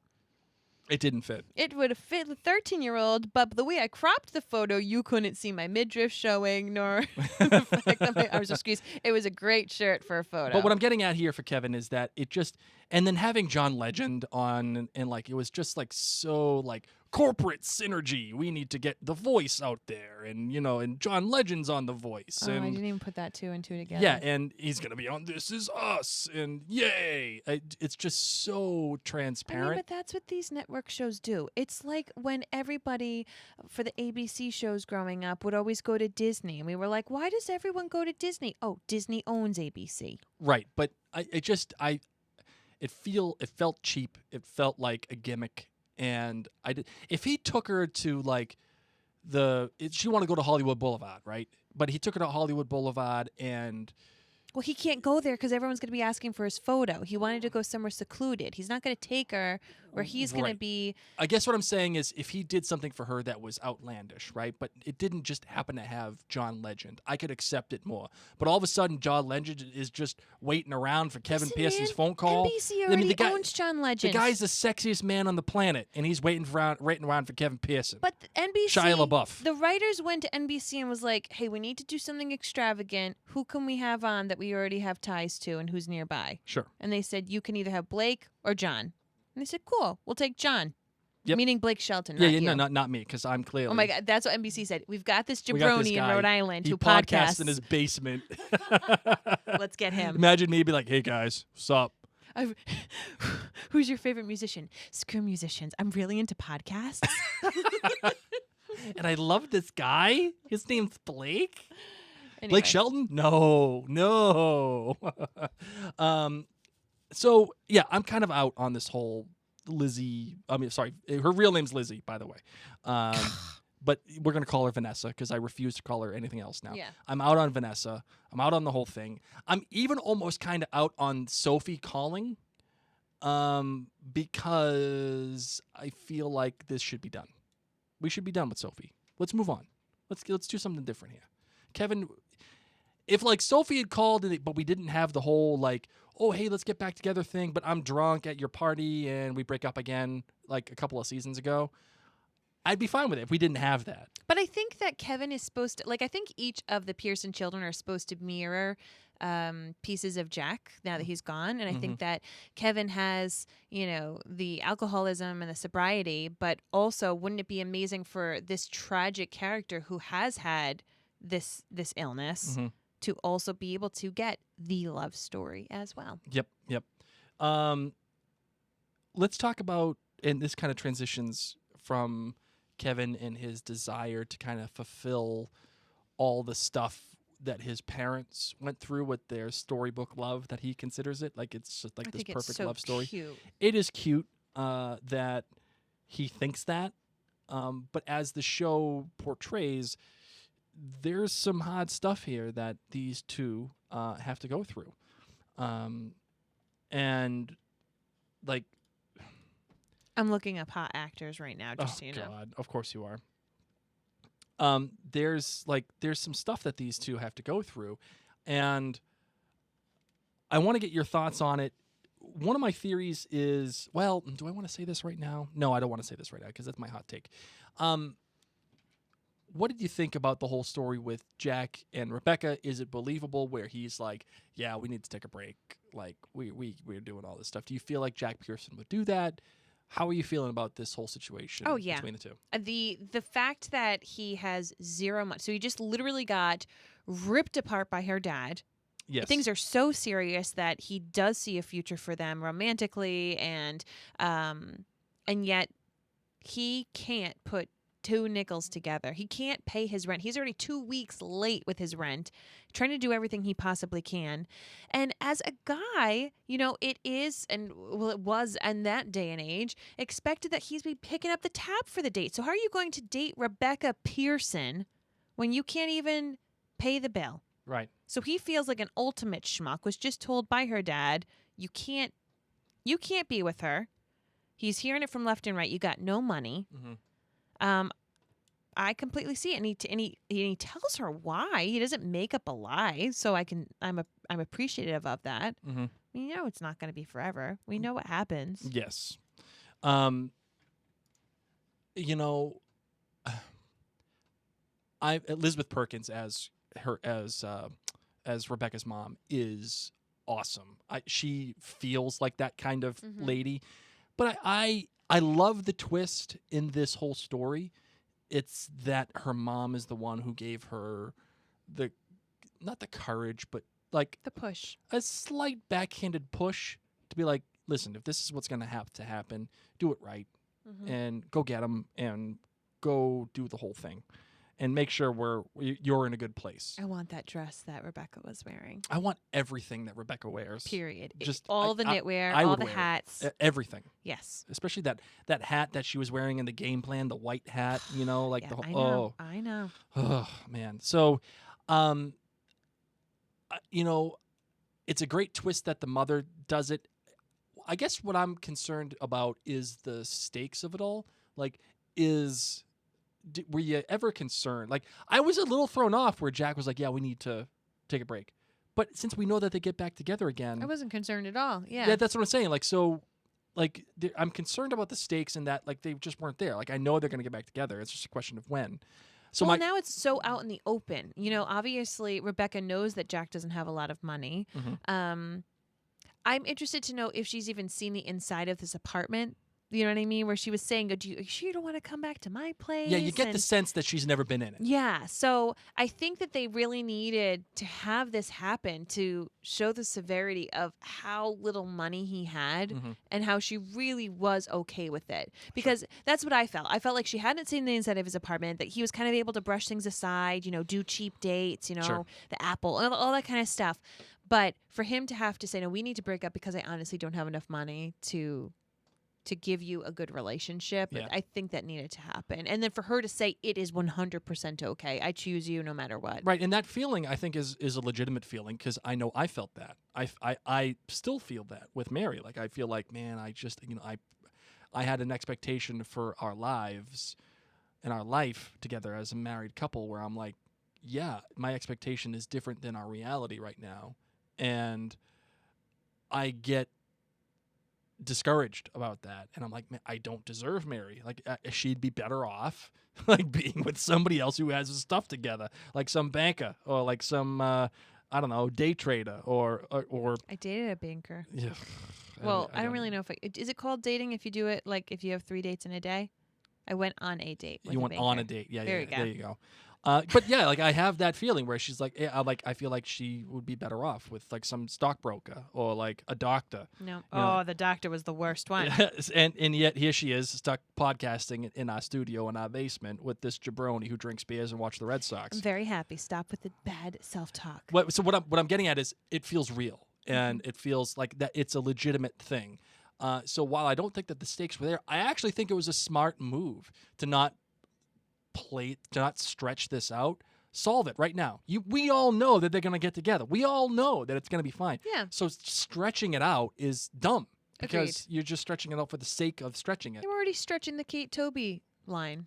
It didn't fit. It would have fit the 13-year-old, but the way I cropped the photo, you couldn't see my midriff showing, nor the fact that my arms were squeezed. It was a great shirt for a photo. But what I'm getting at here for Kevin is that it just, and then having John Legend on, and like it was just like so like corporate synergy. We need to get The Voice out there, and and John Legend's on The Voice. Oh, and I didn't even put that two and two together. yeah, and he's gonna be on This Is Us, and yay! It's just so transparent. but that's what these network shows do. It's like when everybody for the ABC shows growing up would always go to Disney, and we were like, why does everyone go to Disney? Oh, Disney owns ABC. Right, but it felt cheap. It felt like a gimmick, and if he took her to like she wanted to go to Hollywood Boulevard, right? But he took her to Hollywood Boulevard, and Well, he can't go there because everyone's going to be asking for his photo. He wanted to go somewhere secluded. He's not going to take her where he's going to Right. be. I guess what I'm saying is if he did something for her that was outlandish, right? But it didn't just happen to have John Legend. I could accept it more. But all of a sudden, John Legend is just waiting around for Kevin Listen, Pearson's man, phone call. NBC already owns John The Legend. guy's the sexiest man on the planet, and he's waiting around for Kevin Pearson. But NBC, Shia LaBeouf. the writers went to NBC and was like, hey, we need to do something extravagant. Who can we have on that we already have ties to and who's nearby? Sure. And they said, you can either have Blake or John. And they said, cool, we'll take John. Yep. Meaning Blake Shelton, Yeah, not yeah, you. no, not me, because I'm clearly. Oh my God, that's what NBC said. We've got this We got this jabroni in guy. Rhode Island He who podcasts podcasts. in his basement. Let's get him. Imagine me be like, "Hey guys, what's up?" Who's your favorite musician? Screw musicians. I'm really into podcasts. And I love this guy. His name's Blake. Anyway. Blake Shelton? No. So yeah, I'm kind of out on this whole Lizzie. I mean, sorry, her real name's Lizzie, by the way. But we're gonna call her Vanessa because I refuse to call her anything else now. Yeah. I'm out on Vanessa. I'm out on the whole thing. I'm even almost kind of out on Sophie calling, because I feel like this should be done. We should be done with Sophie. Let's move on. Let's do something different here. Kevin, if like Sophie had called but we didn't have the whole like, oh hey, let's get back together thing, but I'm drunk at your party and we break up again like a couple of seasons ago, I'd be fine with it if we didn't have that. But I think that Kevin is supposed to, like, I think each of the Pearson children are supposed to mirror pieces of Jack now that he's gone. And I think that Kevin has, the alcoholism and the sobriety, but also wouldn't it be amazing for this tragic character who has had this illness to also be able to get the love story as well? Yep. Let's talk about, and this kind of transitions from Kevin and his desire to kind of fulfill all the stuff that his parents went through with their storybook love that he considers it. Like it's just like I this think perfect it's so love story. Cute. It is cute that he thinks that. But as the show portrays, there's some hard stuff here that these two have to go through. And like, I'm looking up hot actors right now, just so you know. God, of course you are. There's some stuff that these two have to go through, and I want to get your thoughts on it. One of my theories is, well, do I want to say this right now? No, I don't want to say this right now because that's my hot take. What did you think about the whole story with Jack and Rebecca? Is it believable where he's like, yeah, we need to take a break. Like we're doing all this stuff. Do you feel like Jack Pearson would do that? How are you feeling about this whole situation between the two? The fact that he has zero money, so he just literally got ripped apart by her dad. Yes. Things are so serious that he does see a future for them romantically, and yet he can't put two nickels together. He can't pay his rent. He's already 2 weeks late with his rent, trying to do everything he possibly can. And as a guy, it is, and well, it was in that day and age, expected that he's be picking up the tab for the date. So how are you going to date Rebecca Pearson when you can't even pay the bill? Right. So he feels like an ultimate schmuck, was just told by her dad, you can't be with her. He's hearing it from left and right. You got no money. I completely see it, and he tells her why. He doesn't make up a lie, so I'm appreciative of that. It's not going to be forever. We know what happens. Yes. Elizabeth Perkins as Rebecca's mom is awesome. She feels like that kind of lady, but I I love the twist in this whole story. It's that her mom is the one who gave her the, not the courage, but like The push. a slight backhanded push to be like, listen, if this is what's going to have to happen, do it right and go get him and go do the whole thing and make sure you're in a good place. I want that dress that Rebecca was wearing. I want everything that Rebecca wears. Period. Just all the knitwear, I all would the wear it. hats. Everything. Yes. Especially that hat that she was wearing in the game plan, the white hat, like Yeah, the whole, I know. I know. oh man. So, it's a great twist that the mother does it. I guess what I'm concerned about is the stakes of it all. Like, were you ever concerned? Like, I was a little thrown off where Jack was like, yeah, we need to take a break. But since we know that they get back together again. I wasn't concerned at all. Yeah. Yeah, that's what I'm saying. Like, so, like, I'm concerned about the stakes and that, like, they just weren't there. Like, I know they're going to get back together. It's just a question of when. So well, now it's so out in the open. Obviously, Rebecca knows that Jack doesn't have a lot of money. I'm interested to know if she's even seen the inside of this apartment. You know what I mean? Where she was saying, are you sure you don't want to come back to my place? Yeah, you get the sense that she's never been in it. Yeah, so I think that they really needed to have this happen to show the severity of how little money he had and how she really was okay with it. Because that's what I felt. I felt like she hadn't seen the inside of his apartment, that he was kind of able to brush things aside, do cheap dates, the Apple, all that kind of stuff. But for him to have to say, no, we need to break up because I honestly don't have enough money to give you a good relationship. Yeah. I think that needed to happen. And then for her to say it is 100% okay. I choose you no matter what. Right. And that feeling, I think, is a legitimate feeling because I know I felt that. I still feel that with Mary. Like, I feel like, man, I just, I had an expectation for our lives and our life together as a married couple where I'm like, yeah, my expectation is different than our reality right now. And I get discouraged about that, and I'm like, man, I don't deserve Mary. Like, she'd be better off like being with somebody else who has his stuff together, like some banker or like some I don't know, day trader or I dated a banker. Yeah. Well, I don't really know if is it called dating if you do it like if you have 3 dates in a day? I went on a date. With you a went banker. on a date, yeah. There you go. There you go. But yeah, like I have that feeling where she's like, I feel like she would be better off with like some stockbroker or like a doctor. No. know. Oh, the doctor was the worst one. Yes, and yet here she is stuck podcasting in our studio in our basement with this jabroni who drinks beers and watch the Red Sox. I'm very happy. Stop with the bad self-talk. So what I'm getting at is it feels real and it feels like that it's a legitimate thing. So while I don't think that the stakes were there, I actually think it was a smart move to not stretch this out. Solve it right now. We all know that they're going to get together. We all know that it's going to be fine. Yeah. So stretching it out is dumb because Agreed. you're just stretching it out for the sake of stretching it. They were already stretching the Kate Toby line.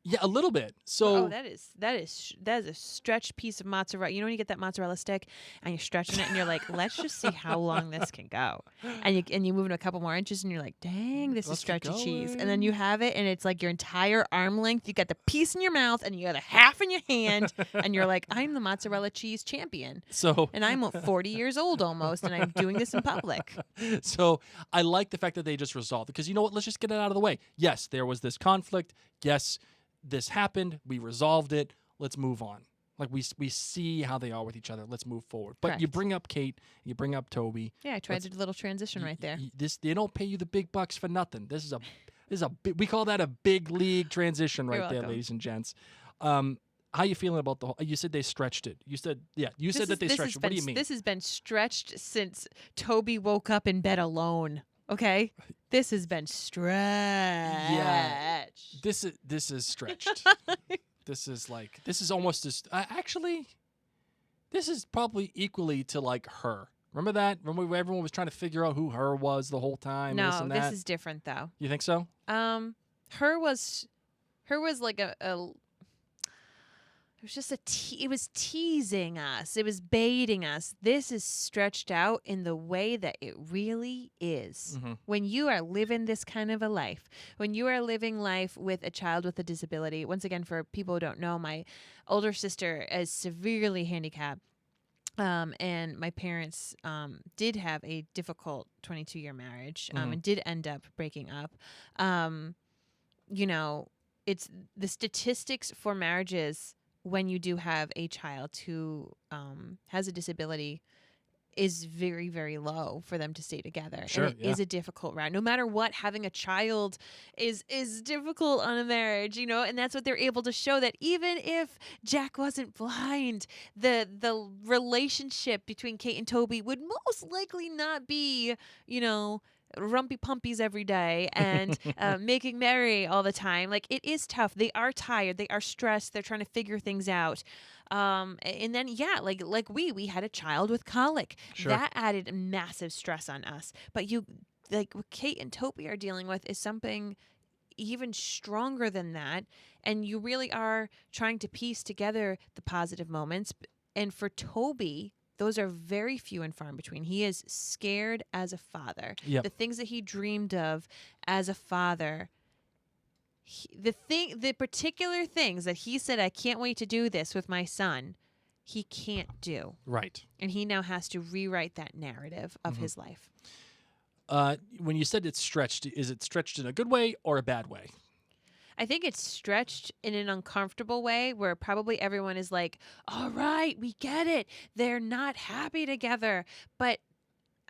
Yeah, a little bit. So that is a stretched piece of mozzarella. You know when you get that mozzarella stick and you're stretching it and you're like, let's just see how long this can go. And you move it a couple more inches and you're like, dang, this Let's is keep stretchy cheese. And going. then you have it and it's like your entire arm length. You got the piece in your mouth and you got a half in your hand and you're like, I'm the mozzarella cheese champion. so And I'm 40 years old almost and I'm doing this in public. So I like the fact that they just resolved it because you know what? Let's just get it out of the way. Yes, there was this conflict. Yes, this happened. We resolved it. Let's move on. Like we see how they are with each other. Let's move forward. But you Correct. bring up Kate. You bring up Toby. Yeah, I tried a little transition right there. They don't pay you the big bucks for nothing. This is a we call that a big league transition right You're there, welcome. ladies and gents. How you feeling about the whole? You said they stretched it. You said said that they stretched it. What do you mean? This has been stretched since Toby woke up in bed alone. Okay, this has been stretched. This is stretched. This is almost as actually. This is probably equally to like her. Remember that? Remember when everyone was trying to figure out who her was the whole time? No, this and that? this is different though. You think so? Her was like a it was just it was teasing us. It was baiting us. This is stretched out in the way that it really is. Mm-hmm. When you are living this kind of a life, when you are living life with a child with a disability, once again, for people who don't know, my older sister is severely handicapped. And my parents did have a difficult 22-year marriage Mhm. and did end up breaking up. You know, it's the statistics for marriages when you do have a child who has a disability is very, very low for them to stay together. Sure, And it is a difficult route. No matter what, having a child is difficult on a marriage, you know, and that's what they're able to show, that even if Jack wasn't blind, the relationship between Kate and Toby would most likely not be, you know, rumpy pumpies every day and making merry all the time. Like, it is tough. They are tired. They are stressed. They're trying to figure things out. And then like we had a child with colic. Sure. That added massive stress on us. But what Kate and Toby are dealing with is something even stronger than that, and you really are trying to piece together the positive moments. And for Toby, those are very few and far in between. He is scared as a father. Yep. The things that he dreamed of as a father, the particular things that he said, I can't wait to do this with my son, he can't do. Right. And he now has to rewrite that narrative of his life. When you said it's stretched, is it stretched in a good way or a bad way? I think it's stretched in an uncomfortable way where probably everyone is like, all right, we get it. They're not happy together. But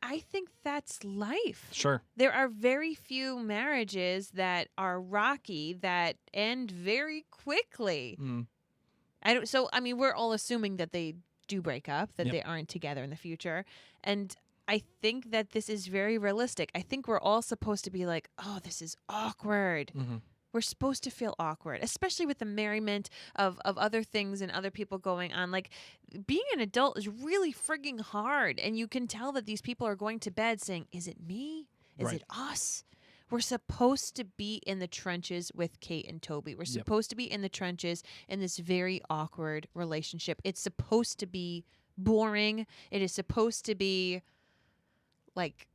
I think that's life. Sure. There are very few marriages that are rocky that end very quickly. Mm. I mean, we're all assuming that they do break up, that Yep. they aren't together in the future. And I think that this is very realistic. I think we're all supposed to be like, oh, this is awkward. Mhm. We're supposed to feel awkward, especially with the merriment of other things and other people going on. Like, being an adult is really frigging hard. And you can tell that these people are going to bed saying, is it me? Is Right. it us? We're supposed to be in the trenches with Kate and Toby. We're Yep. supposed to be in the trenches in this very awkward relationship. It's supposed to be boring. It is supposed to be like,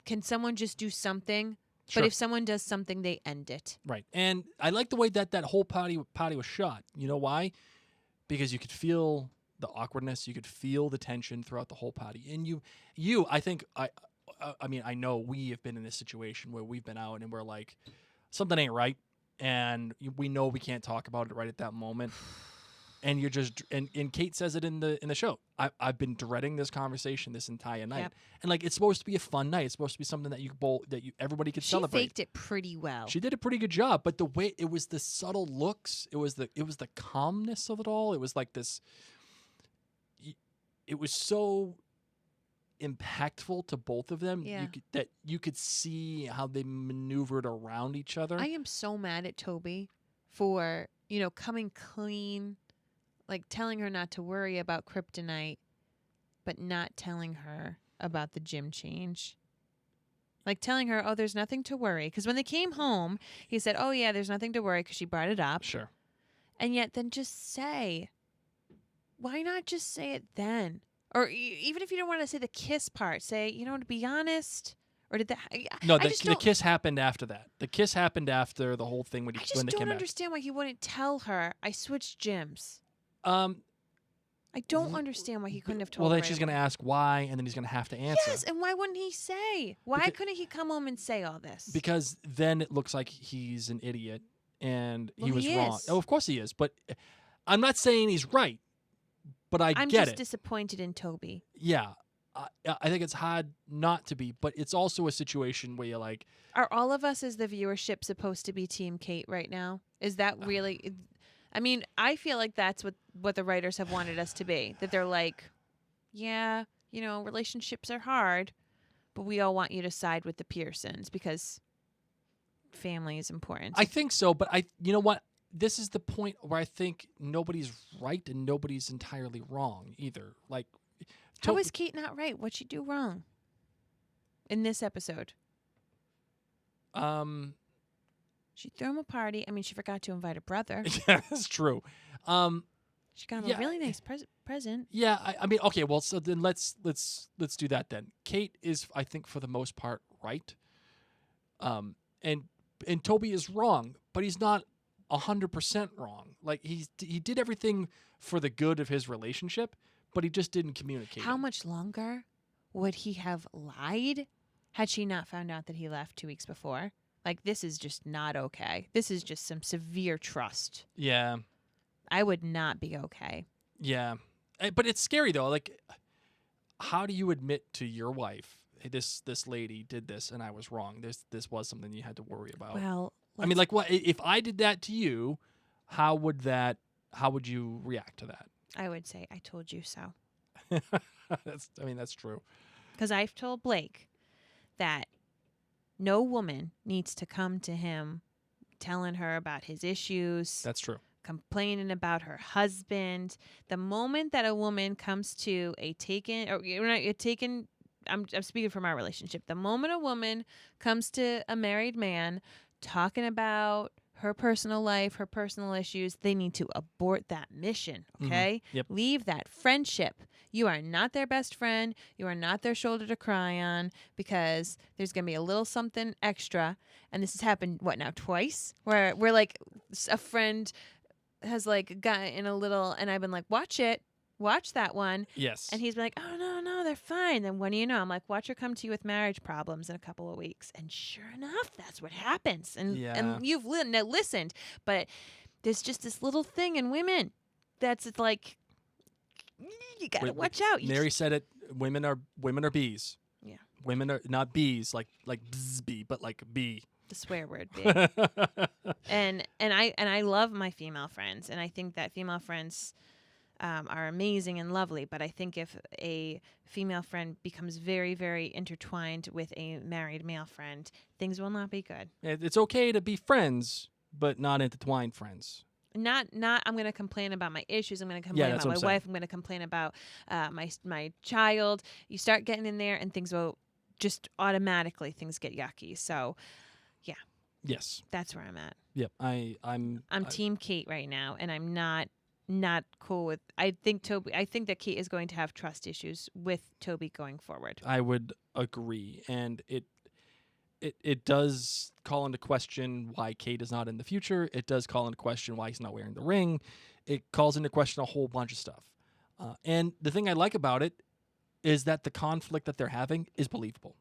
can someone just do something? Sure. But if someone does something, they end it. Right. And I like the way that whole party was shot. You know why? Because you could feel the awkwardness, you could feel the tension throughout the whole party. And I think I mean, I know we have been in this situation where we've been out and we're like, something ain't right, and we know we can't talk about it right at that moment. And you're just and Kate says it in the show. I've been dreading this conversation this entire night. Yep. And like, it's supposed to be a fun night. It's supposed to be something that everybody could She celebrate. faked it pretty well. She did a pretty good job, but the way it was, the subtle looks, it was the calmness of it all. It was like this. It was so impactful to both of them. Yeah. You could see how they maneuvered around each other. I am so mad at Toby for, coming clean, like telling her not to worry about kryptonite, but not telling her about the gym change. Like telling her, oh, there's nothing to worry. Because when they came home, he said, oh, yeah, there's nothing to worry because she brought it up. Sure. And yet then just say, why not just say it then? Or even if you don't want to say the kiss part, say, to be honest, or did that? No, I just the kiss happened after that. The kiss happened after the whole thing when I they just came don't back. understand why he wouldn't tell her, I switched gyms. I W- don't understand why he couldn't have told Well, her. then she's going to ask why, and then he's going to have to answer. Yes, and why wouldn't he say? Why Because- couldn't he come home and say all this? Because then it looks like he's an idiot and he Well, was he wrong. is. Oh, of course he is. But I'm not saying he's right. But I'm get just it. disappointed in Toby. Yeah. I think it's hard not to be, but it's also a situation where you're like, Are all of us as the viewership supposed to be Team Kate right now? Is that really? I mean, I feel like that's what the writers have wanted us to be. That they're like, yeah, relationships are hard, but we all want you to side with the Pearsons because family is important. I think so, but you know what? This is the point where I think nobody's right and nobody's entirely wrong either. Like, How is Kate not right? What'd she do wrong in this episode? She threw him a party. I mean, she forgot to invite her brother. Yeah, that's true. She got him Yeah. a really nice present. Yeah, I mean, okay, well, so then let's do that then. Kate is, I think, for the most part, right. And Toby is wrong, but he's not 100% wrong. Like he did everything for the good of his relationship, but he just didn't communicate. How much longer would he have lied had she not found out that he left 2 weeks before? Like, this is just not okay. This is just some severe trust. Yeah. I would not be okay. Yeah. But it's scary though. Like, how do you admit to your wife, hey, this lady did this and I was wrong? This was something you had to worry about. Well, I mean, like, what if I did that to you? How would you react to that? I would say, I told you so. That's true. Because I've told Blake that no woman needs to come to him telling her about his issues. That's true. Complaining about her husband. The moment that a woman comes to a taken, or you're not a taken, I'm speaking from our relationship. The moment a woman comes to a married man talking about her personal life, her personal issues, they need to abort that mission, okay? Yep. Leave that friendship. You are not their best friend. You are not their shoulder to cry on, because there's going to be a little something extra. And this has happened, what now, twice? Where we're like, a friend has like gotten in a little, and I've been like, watch that one. Yes. And he's been like, oh, no, they're fine. Then what do you know? I'm like, watch her come to you with marriage problems in a couple of weeks. And sure enough, that's what happens. And you've listened. But there's just this little thing in women that's like, you got to watch out. Mary said it. Women are bees. Yeah. Women are not bees, like bzz bee, but like bee. The swear word bee. and I love my female friends. And I think that female friends are amazing and lovely, but I think if a female friend becomes very, very intertwined with a married male friend, things will not be good. It's okay to be friends, but not intertwined friends. Not. I'm going to complain about my issues. I'm going to complain about my saying. wife. I'm going to complain about my child. You start getting in there, and things will just automatically things get yucky. So, yeah. Yes. That's where I'm at. Yep. I'm Team Kate right now, and I'm not cool with. I think that Kate is going to have trust issues with Toby going forward. I would agree, and it does call into question why Kate is not in the future. It does call into question why he's not wearing the ring. It calls into question a whole bunch of stuff. And the thing I like about it is that the conflict that they're having is believable.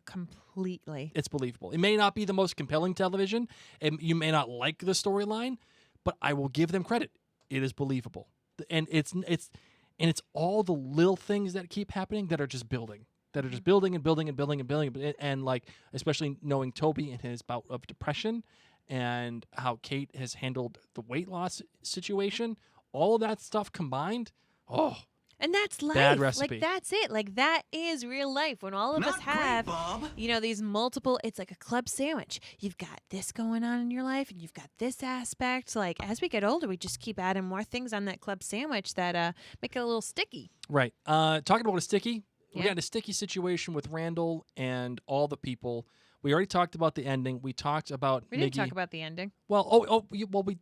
Completely. It's believable. It may not be the most compelling television, and you may not like the storyline, but I will give them credit. It is believable, and it's all the little things that keep happening that are just building, and building and building, and like especially knowing Toby and his bout of depression, and how Kate has handled the weight loss situation, all of that stuff combined. Oh, and that's life. Bad recipe. Like, that's it. Like, that is real life. When all of us have, these multiple, it's like a club sandwich. You've got this going on in your life, and you've got this aspect. Like, as we get older, we just keep adding more things on that club sandwich that make it a little sticky. Right. Talking about a sticky, we got a sticky situation with Randall and all the people. We already talked about the ending. We talked about We didn't talk about the ending. Well,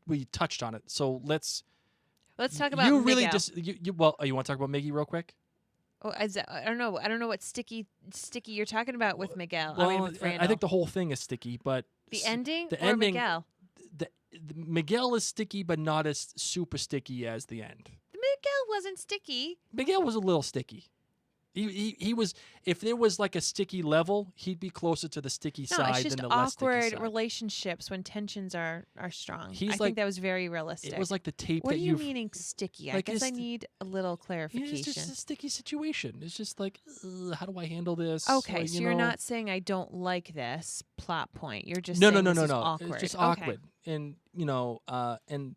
we touched on it. So let's talk about you really Miguel. just you you want to talk about Miggy real quick? Oh, I don't know. I don't know what sticky you're talking about with Miguel. Well, with Randall. I think the whole thing is sticky, but the ending the or ending, Miguel. The Miguel is sticky, but not as super sticky as the end. Miguel wasn't sticky. Miguel was a little sticky. He was, if there was like a sticky level, he'd be closer to the sticky side than the less sticky awkward side. relationships when tensions are strong. I think that was very realistic. It was like the tape what that are you meaning sticky? I guess I need a little clarification. It's just a sticky situation. It's just like, how do I handle this? Okay, so you're not saying I don't like this plot point. You're just no. Awkward. It's just okay. awkward, and and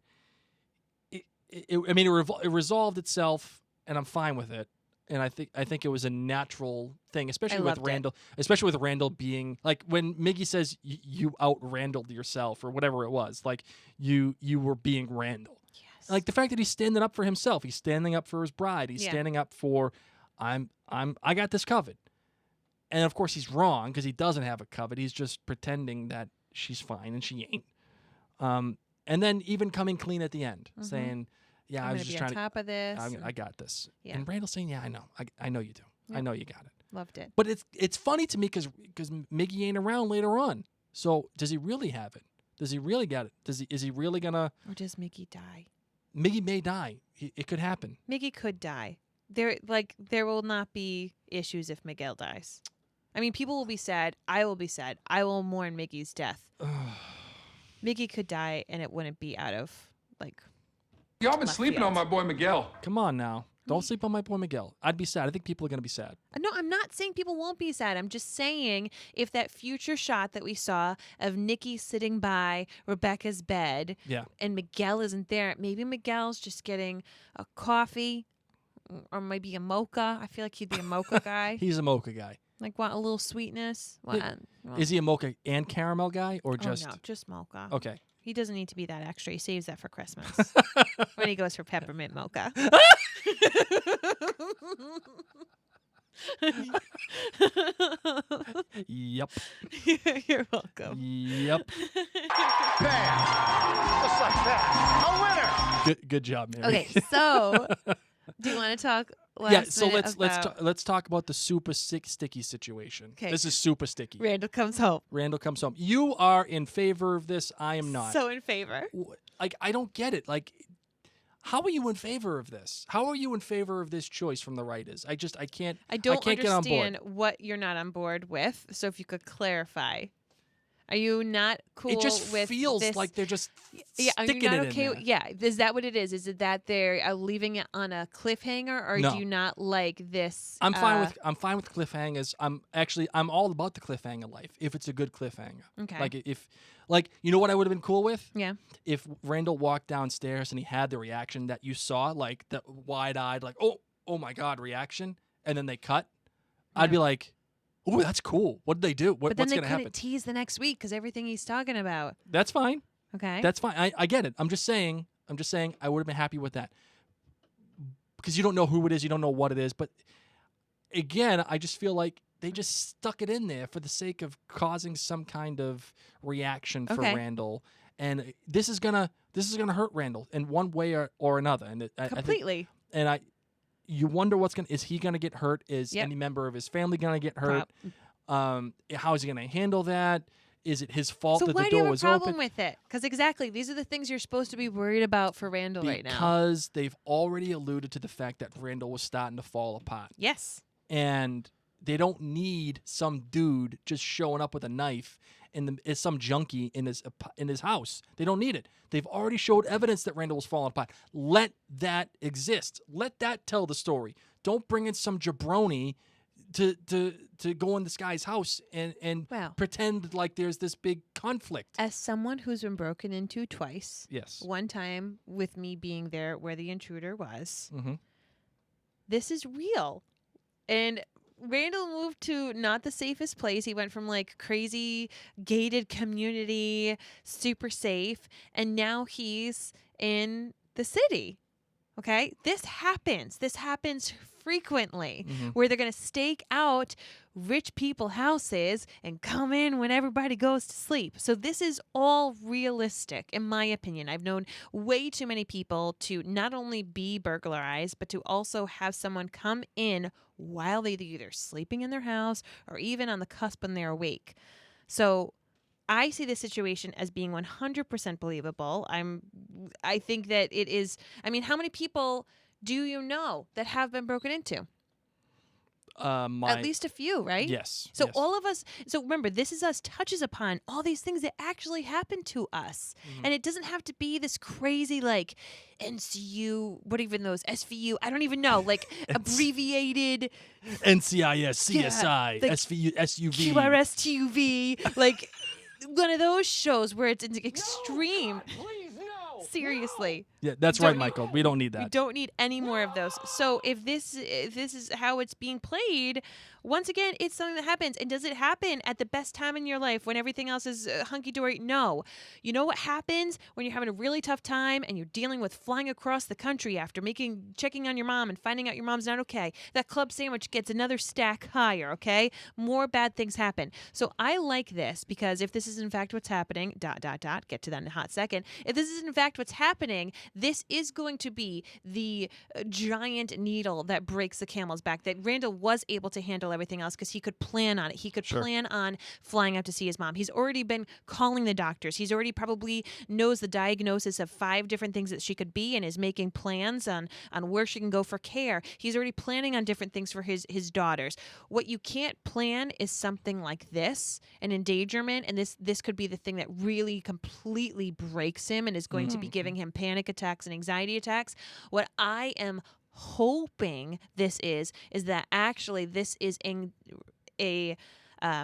it resolved itself, and I'm fine with it. And I think it was a natural thing, especially with Randall. Especially with Randall being like when Miggy says you out-Randalled yourself or whatever it was, like you were being Randall. Yes. Like the fact that he's standing up for himself, he's standing up for his bride, he's standing up for I got this covered, and of course he's wrong because he doesn't have a covet. He's just pretending that she's fine and she ain't. And then even coming clean at the end, saying. Yeah, I was just trying to. Top of this. I got this. Yeah. And Randall's saying, "Yeah, I know. I know you do. Yep. I know you got it." Loved it. But it's funny to me because Miggy ain't around later on. So does he really have it? Does he really get it? Is he really gonna? Or does Mickey die? Mickey may die. It could happen. Mickey could die. There will not be issues if Miguel dies. I mean, people will be sad. I will be sad. I will mourn Mickey's death. Mickey could die, and it wouldn't be out of Y'all been left sleeping field. on my boy Miguel. Come on now. Don't sleep on my boy Miguel. I'd be sad. I think people are gonna be sad. No, I'm not saying people won't be sad. I'm just saying if that future shot that we saw of Nikki sitting by Rebecca's bed Yeah. and Miguel isn't there, maybe Miguel's just getting a coffee or maybe a mocha. I feel like he'd be a mocha guy. He's a mocha guy. Like, want a little sweetness? Is he a mocha and caramel guy or just? Oh, no, just mocha. Okay. He doesn't need to be that extra. He saves that for Christmas when he goes for peppermint mocha. Yep. You're welcome. Yep. Bam! Just like that. A winner! Good job, Mary. Okay, so do you want to talk last Yeah. So minute let's talk about the super sticky situation. 'Kay. This is super sticky. Randall comes home. Randall comes home. You are in favor of this. I am not. So in favor. Like, I don't get it. Like, how are you in favor of this? How are you in favor of this choice from the writers? I can't. I don't can't get on board. understand what you're not on board with. So if you could clarify. Are you not cool It just with feels this? like they're just Yeah, are you sticking not it okay? in there. Yeah, is that what it is? Is it that they're leaving it on a cliffhanger, or No. do you not like this? I'm fine with cliffhangers. I'm all about the cliffhanger life if it's a good cliffhanger. Okay. Like you know what I would have been cool with? Yeah. If Randall walked downstairs and he had the reaction that you saw, like the wide-eyed, like oh my god reaction, and then they cut, I'd be like, oh, that's cool. What did they do? But then What's they gonna couldn't happen? tease the next week because everything he's talking about. That's fine. Okay. That's fine. I get it. I'm just saying I would have been happy with that. Because you don't know who it is, you don't know what it is. But again, I just feel like they just stuck it in there for the sake of causing some kind of reaction for Okay. Randall. And this is gonna hurt Randall in one way or another. And I think, Completely. you wonder is he gonna get hurt? Is Yep. any member of his family gonna get hurt? How is he gonna handle that? Is it his fault So that why the do you door have a was problem open? with it? Because exactly, these are the things you're supposed to be worried about for Randall right now. Because they've already alluded to the fact that Randall was starting to fall apart. Yes. And they don't need some dude just showing up with a knife as some junkie in his house. They don't need it. They've already showed evidence that Randall was falling apart. Let that exist. Let that tell the story. Don't bring in some jabroni to go in this guy's house and Well. pretend like there's this big conflict. As someone who's been broken into twice, Yes. one time with me being there where the intruder was, Mm-hmm. this is real. And Randall moved to not the safest place. He went from like crazy gated community, super safe, and now he's in the city. Okay? This happens. This happens frequently where they're going to stake out rich people houses and come in when everybody goes to sleep. So this is all realistic, in my opinion. I've known way too many people to not only be burglarized, but to also have someone come in while they're either sleeping in their house or even on the cusp when they're awake. So I see this situation as being 100% believable. I think that it is. I mean, how many people do you know that have been broken into? At least a few, right? Yes. So yes. all of us. So remember, this is us touches upon all these things that actually happen to us, and it doesn't have to be this crazy like NCU, what even those SVU? I don't even know, like abbreviated NCIS, CSI, like SVU, SUV. QRS TV, like one of those shows where it's an extreme. Please, no! Seriously. Yeah, that's Don't right, need- Michael. We don't need We that. don't need any more of those. So if this is how it's being played, once again, it's something that happens. And does it happen at the best time in your life when everything else is hunky-dory? No. You know what happens when you're having a really tough time and you're dealing with flying across the country after checking on your mom and finding out your mom's not okay? That club sandwich gets another stack higher, okay? More bad things happen. So I like this because if this is in fact what's happening, ... get to that in a hot second. If this is in fact what's happening, this is going to be the giant needle that breaks the camel's back that Randall was able to handle handle everything else because he could plan on it. He could Sure. plan on flying out to see his mom. He's already been calling the doctors. He's already probably knows the diagnosis of 5 different things that she could be and is making plans on where she can go for care. He's already planning on different things for his daughters. What you can't plan is something like this, an endangerment, and this could be the thing that really completely breaks him and is going to be giving him panic attacks and anxiety attacks. What I am hoping this is that actually this is a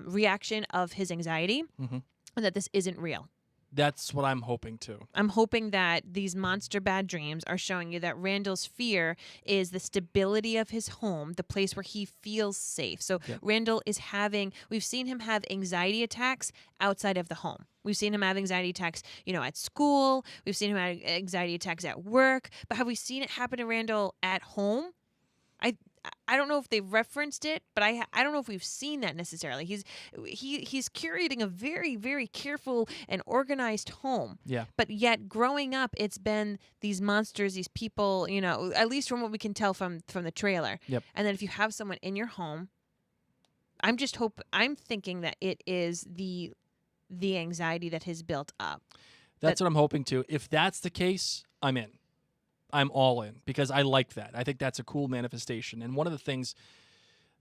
reaction of his anxiety and that this isn't real. That's what I'm hoping too. I'm hoping that these monster bad dreams are showing you that Randall's fear is the stability of his home, the place where he feels safe. So Randall is we've seen him have anxiety attacks outside of the home. We've seen him have anxiety attacks, at school. We've seen him have anxiety attacks at work. But have we seen it happen to Randall at home? I don't know if they've referenced it, but I don't know if we've seen that necessarily. He's curating a very, very careful and organized home. Yeah. But yet, growing up, it's been these monsters, these people. At least from what we can tell from the trailer. Yep. And then if you have someone in your home, I'm thinking that it is the anxiety that has built up. That's what I'm hoping to. If that's the case, I'm in. I'm all in because I like that. I think that's a cool manifestation. And one of the things,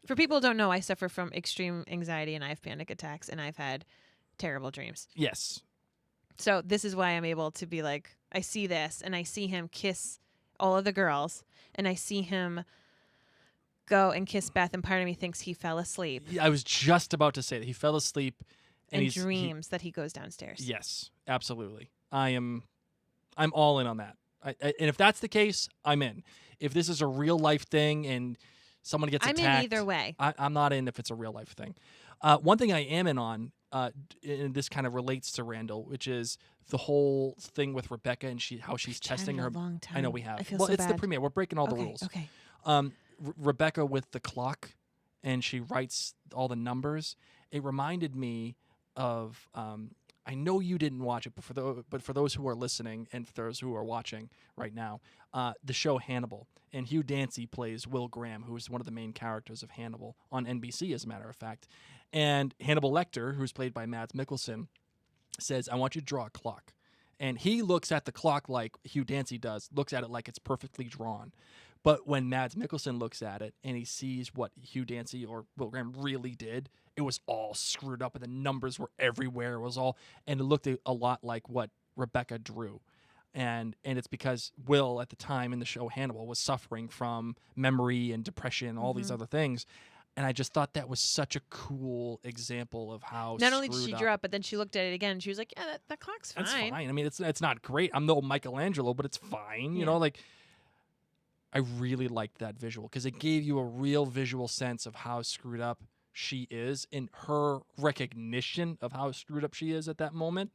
for people who don't know, I suffer from extreme anxiety and I have panic attacks and I've had terrible dreams. yes, So this is why I'm able to be like, I see this and I see him kiss all of the girls and I see him go and kiss Beth and part of me thinks he fell asleep I was just about to say that he fell asleep and dreams that he goes downstairs. Yes, absolutely. I'm all in on that. And if that's the case, I'm in. If this is a real life thing and someone gets attacked, I'm in either way. I'm not in if it's a real life thing. One thing I am in on, and this kind of relates to Randall, which is the whole thing with Rebecca and how she's testing her. A long time. I know we have. I feel well, so it's the bad. premiere. We're breaking all the rules. Okay. Rebecca with the clock, and she writes all the numbers. It reminded me of. I know you didn't watch it, but for those who are listening and for those who are watching right now, the show Hannibal. And Hugh Dancy plays Will Graham, who is one of the main characters of Hannibal on NBC, as a matter of fact. And Hannibal Lecter, who's played by Mads Mikkelsen, says, I want you to draw a clock. And he looks at the clock like Hugh Dancy does, looks at it like it's perfectly drawn. But when Mads Mikkelsen looks at it and he sees what Hugh Dancy or Will Graham really did, it was all screwed up and the numbers were everywhere. And it looked a lot like what Rebecca drew. And it's because Will, at the time in the show Hannibal, was suffering from memory and depression and all these other things. And I just thought that was such a cool example of how Not only did screwed she up. draw it, but then she looked at it again and she was like, yeah, that clock's fine. That's fine. I mean, it's not great. I'm no Michelangelo, but it's fine. You know, like, I really liked that visual because it gave you a real visual sense of how screwed up she is in her recognition of how screwed up she is at that moment,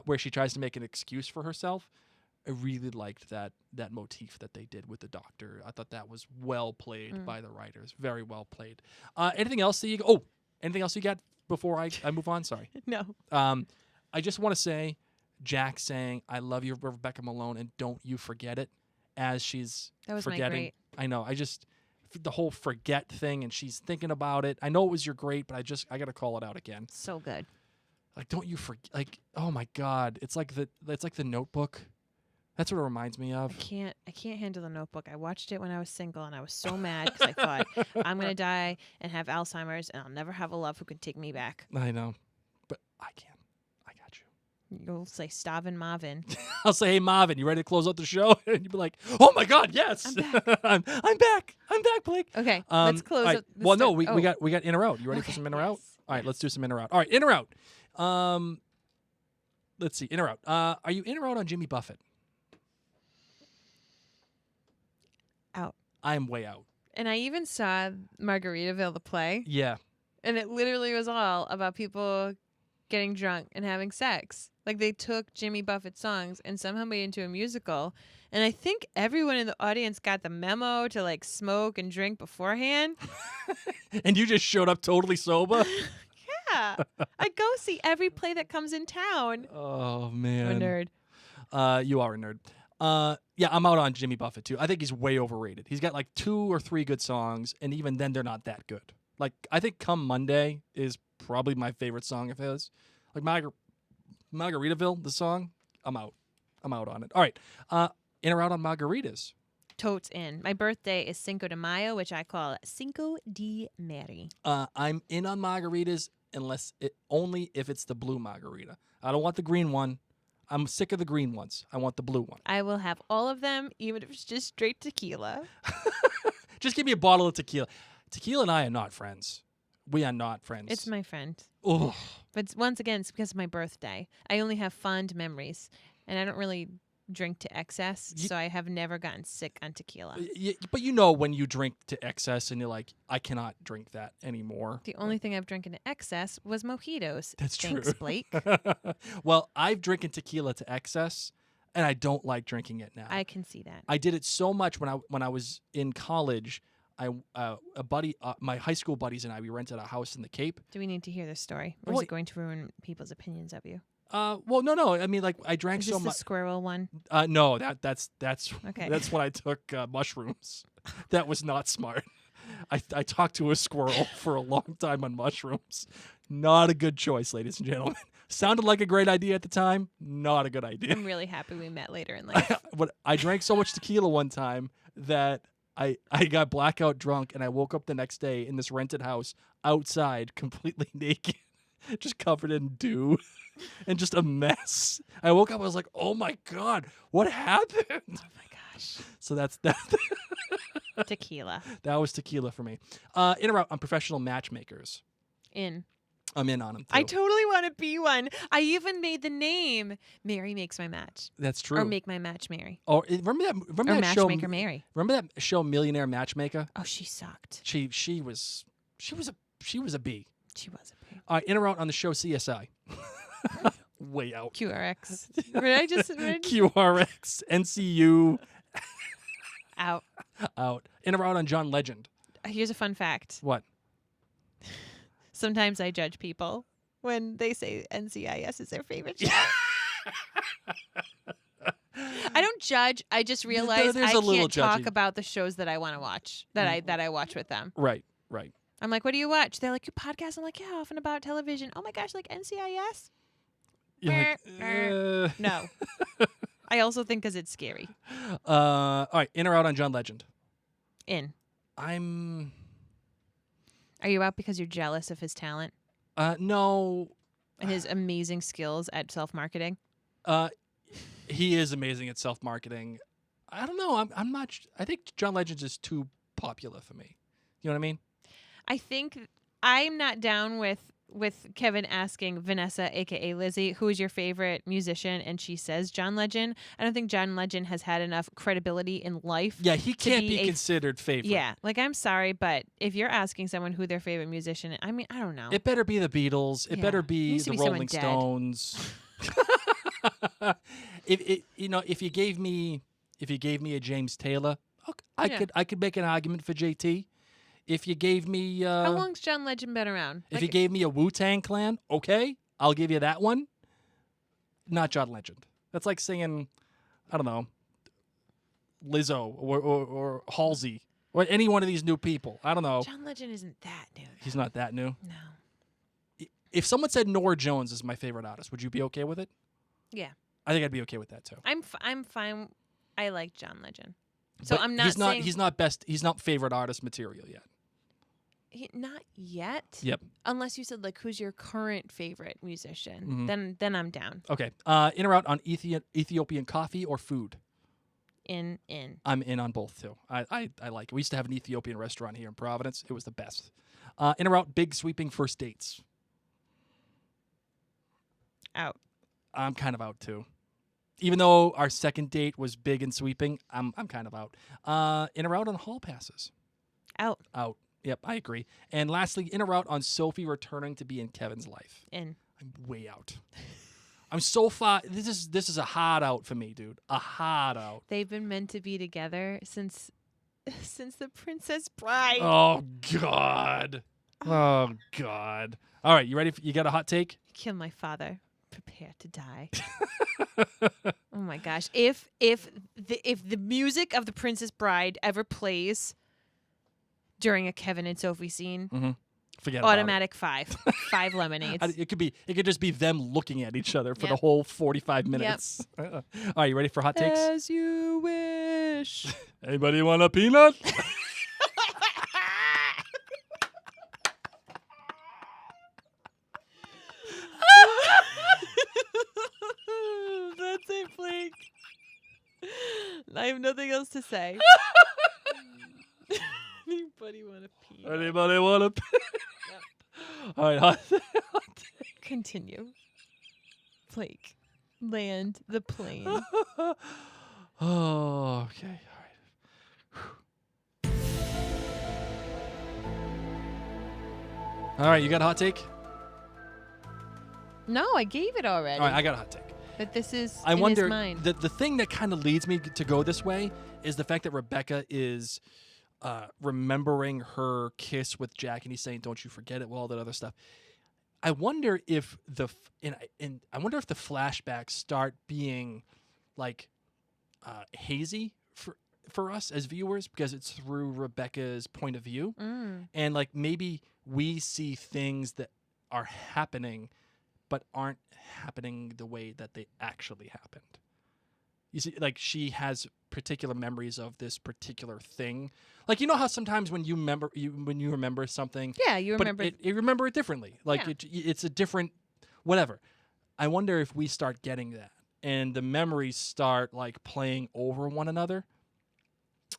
where she tries to make an excuse for herself. I really liked that motif that they did with the doctor. I thought that was well played by the writers. Very well played. Anything else that anything else you got before I move on? Sorry. No. I just want to say, Jack saying, I love you, Rebecca Malone, and don't you forget it, as she's That was forgetting. my great. I know. The whole forget thing, and she's thinking about it. I know it was your great, but I got to call it out again. So good. Like, don't you forget? Like, oh my God, it's like the Notebook. That's what it reminds me of. I can't handle the Notebook. I watched it when I was single, and I was so mad because I thought I'm gonna die and have Alzheimer's, and I'll never have a love who can take me back. I know, but I can. I got you. You'll say Stavin Marvin. I'll say, hey Marvin, you ready to close out the show? And you'll be like, oh my God, yes, I'm back. I'm back. I'm back, Blake. Okay, let's close. All right. Up this Well, no, time. we got in or out. You ready for some in or out? Yes. All right, let's do some in or out. All right, in or out. Let's see, in or out. Are you in or out on Jimmy Buffett? Out. I'm way out. And I even saw Margaritaville the play, Yeah. and it literally was all about people getting drunk and having sex. Like they took Jimmy Buffett songs and somehow made it into a musical. And I think everyone in the audience got the memo to like smoke and drink beforehand. And you just showed up totally sober? Yeah. I go see every play that comes in town. Oh, I'm man. a nerd. You are a nerd. Yeah, I'm out on Jimmy Buffett, too. I think he's way overrated. He's got like 2 or 3 good songs, and even then they're not that good. Like, I think Come Monday is probably my favorite song of his. Like, Margaritaville, the song, I'm out. I'm out on it. All right. In or out on margaritas? Totes in. My birthday is Cinco de Mayo, which I call Cinco de Mary. I'm in on margaritas only if it's the blue margarita. I don't want the green one. I'm sick of the green ones. I want the blue one. I will have all of them, even if it's just straight tequila. Just give me a bottle of tequila. Tequila and I are not friends. We are not friends. It's my friend. Ugh. But once again, it's because of my birthday. I only have fond memories, and I don't really drink to excess, so I have never gotten sick on tequila. But you know when you drink to excess and you're like, I cannot drink that anymore. The only thing I've drinking to excess was mojitos. That's Thanks, true. Blake. Well, I've drinking tequila to excess, and I don't like drinking it now. I can see that. I did it so much when I was in college. My high school buddies and I, we rented a house in the Cape. Do we need to hear this story? Or is it going to ruin people's opinions of you? Well, no. I mean, like, I drank Is so this the much. squirrel one? No, that's Okay. That's when I took mushrooms. That was not smart. I talked to a squirrel for a long time on mushrooms. Not a good choice, ladies and gentlemen. Sounded like a great idea at the time. Not a good idea. I'm really happy we met later in life. But I drank so much tequila one time that I got blackout drunk, and I woke up the next day in this rented house outside, completely naked, just covered in dew, and just a mess. I woke up, I was like, "Oh my god, what happened?" Oh my gosh. So that's that. Tequila. That was tequila for me. In or out on professional matchmakers? In. I'm in on them. Too. I totally want to be one. I even made the name Mary Makes My Match. That's true. Or Make My Match Mary. Oh, remember Or that show? Matchmaker Mary. Remember that show, Millionaire Matchmaker? Oh, she sucked. She was a bee. She was a pig. All right, in or out on the show CSI? Way out. QRX. What did I just QRX, NCU, out. out. In or out on John Legend? Here's a fun fact. What? Sometimes I judge people when they say NCIS is their favorite show. I don't judge. I just realize There's I a little can't talk judgy. about the shows that I want to watch, that I watch with them. Right. I'm like, what do you watch? They're like, you podcast? I'm like, yeah, often about television. Oh my gosh, like NCIS? You're like, No. I also think because it's scary. All right, in or out on John Legend? In. I'm. Are you out because you're jealous of his talent No. and his amazing skills at self-marketing? He is amazing at self-marketing. I don't know. I'm not. I think John Legend is too popular for me. You know what I mean? I think I'm not down with Kevin asking Vanessa, aka Lizzie, who is your favorite musician, and she says John Legend. I don't think John Legend has had enough credibility in life. Yeah, he can't be be considered favorite. Yeah, like I'm sorry, but if you're asking someone who their favorite musician, I mean, I don't know. It better be the Beatles. It Yeah. better It be needs to the be someone Rolling dead. Stones. If you gave me a James Taylor, okay, I could make an argument for JT. If you gave me How long's John Legend been around? if you gave me a Wu-Tang Clan, okay, I'll give you that one. Not John Legend. That's like saying, I don't know, Lizzo or Halsey or any one of these new people. I don't know. John Legend isn't that new. He's not that new. No. If someone said Norah Jones is my favorite artist, would you be okay with it? Yeah. I think I'd be okay with that too. I'm fine. I like John Legend. So But I'm not saying he's not best. He's not favorite artist material yet. Not yet. Yep. Unless you said like who's your current favorite musician, Mhm. then I'm down. Okay. In or out on Ethiopian coffee or food? In. I'm in on both too. I like it. We used to have an Ethiopian restaurant here in Providence. It was the best. In or out big sweeping first dates? Out. I'm kind of out too. Even though our second date was big and sweeping, I'm kind of out. In or out on hall passes? Out. Out. Yep, I agree. And lastly, in or out on Sophie returning to be in Kevin's life? In. I'm way out. I'm so far. This is a hard out for me, dude. A hard out. They've been meant to be together since the Princess Bride. Oh God. Oh God. All right, you ready? You got a hot take? Kill my father. Prepare to die. Oh my gosh. If the music of the Princess Bride ever plays during a Kevin and Sophie scene, Mhm. forget about it. Automatic 5. 5 lemonades. It could just be them looking at each other for the whole 45 minutes. All right, you ready for hot takes? As you wish. Anybody want a peanut? That's it, Blake. I have nothing else to say. Anybody want a pee? Anybody want a peanut? All right, hot take. Continue. Blake. Land the plane. Oh, okay. All right, you got a hot take? No, I gave it already. All right, I got a hot take. But this is I in wonder, his mind. the thing that kind of leads me to go this way is the fact that Rebecca is remembering her kiss with Jack, and he's saying, "Don't you forget it," with all that other stuff. I wonder if I wonder if the flashbacks start being like hazy for us as viewers because it's through Rebecca's point of view, and like maybe we see things that are happening but aren't happening the way that they actually happened. You see, like she has particular memories of this particular thing. Like, you know how sometimes when you remember something, you remember. but you remember it differently. Like it's a different whatever. I wonder if we start getting that and the memories start like playing over one another.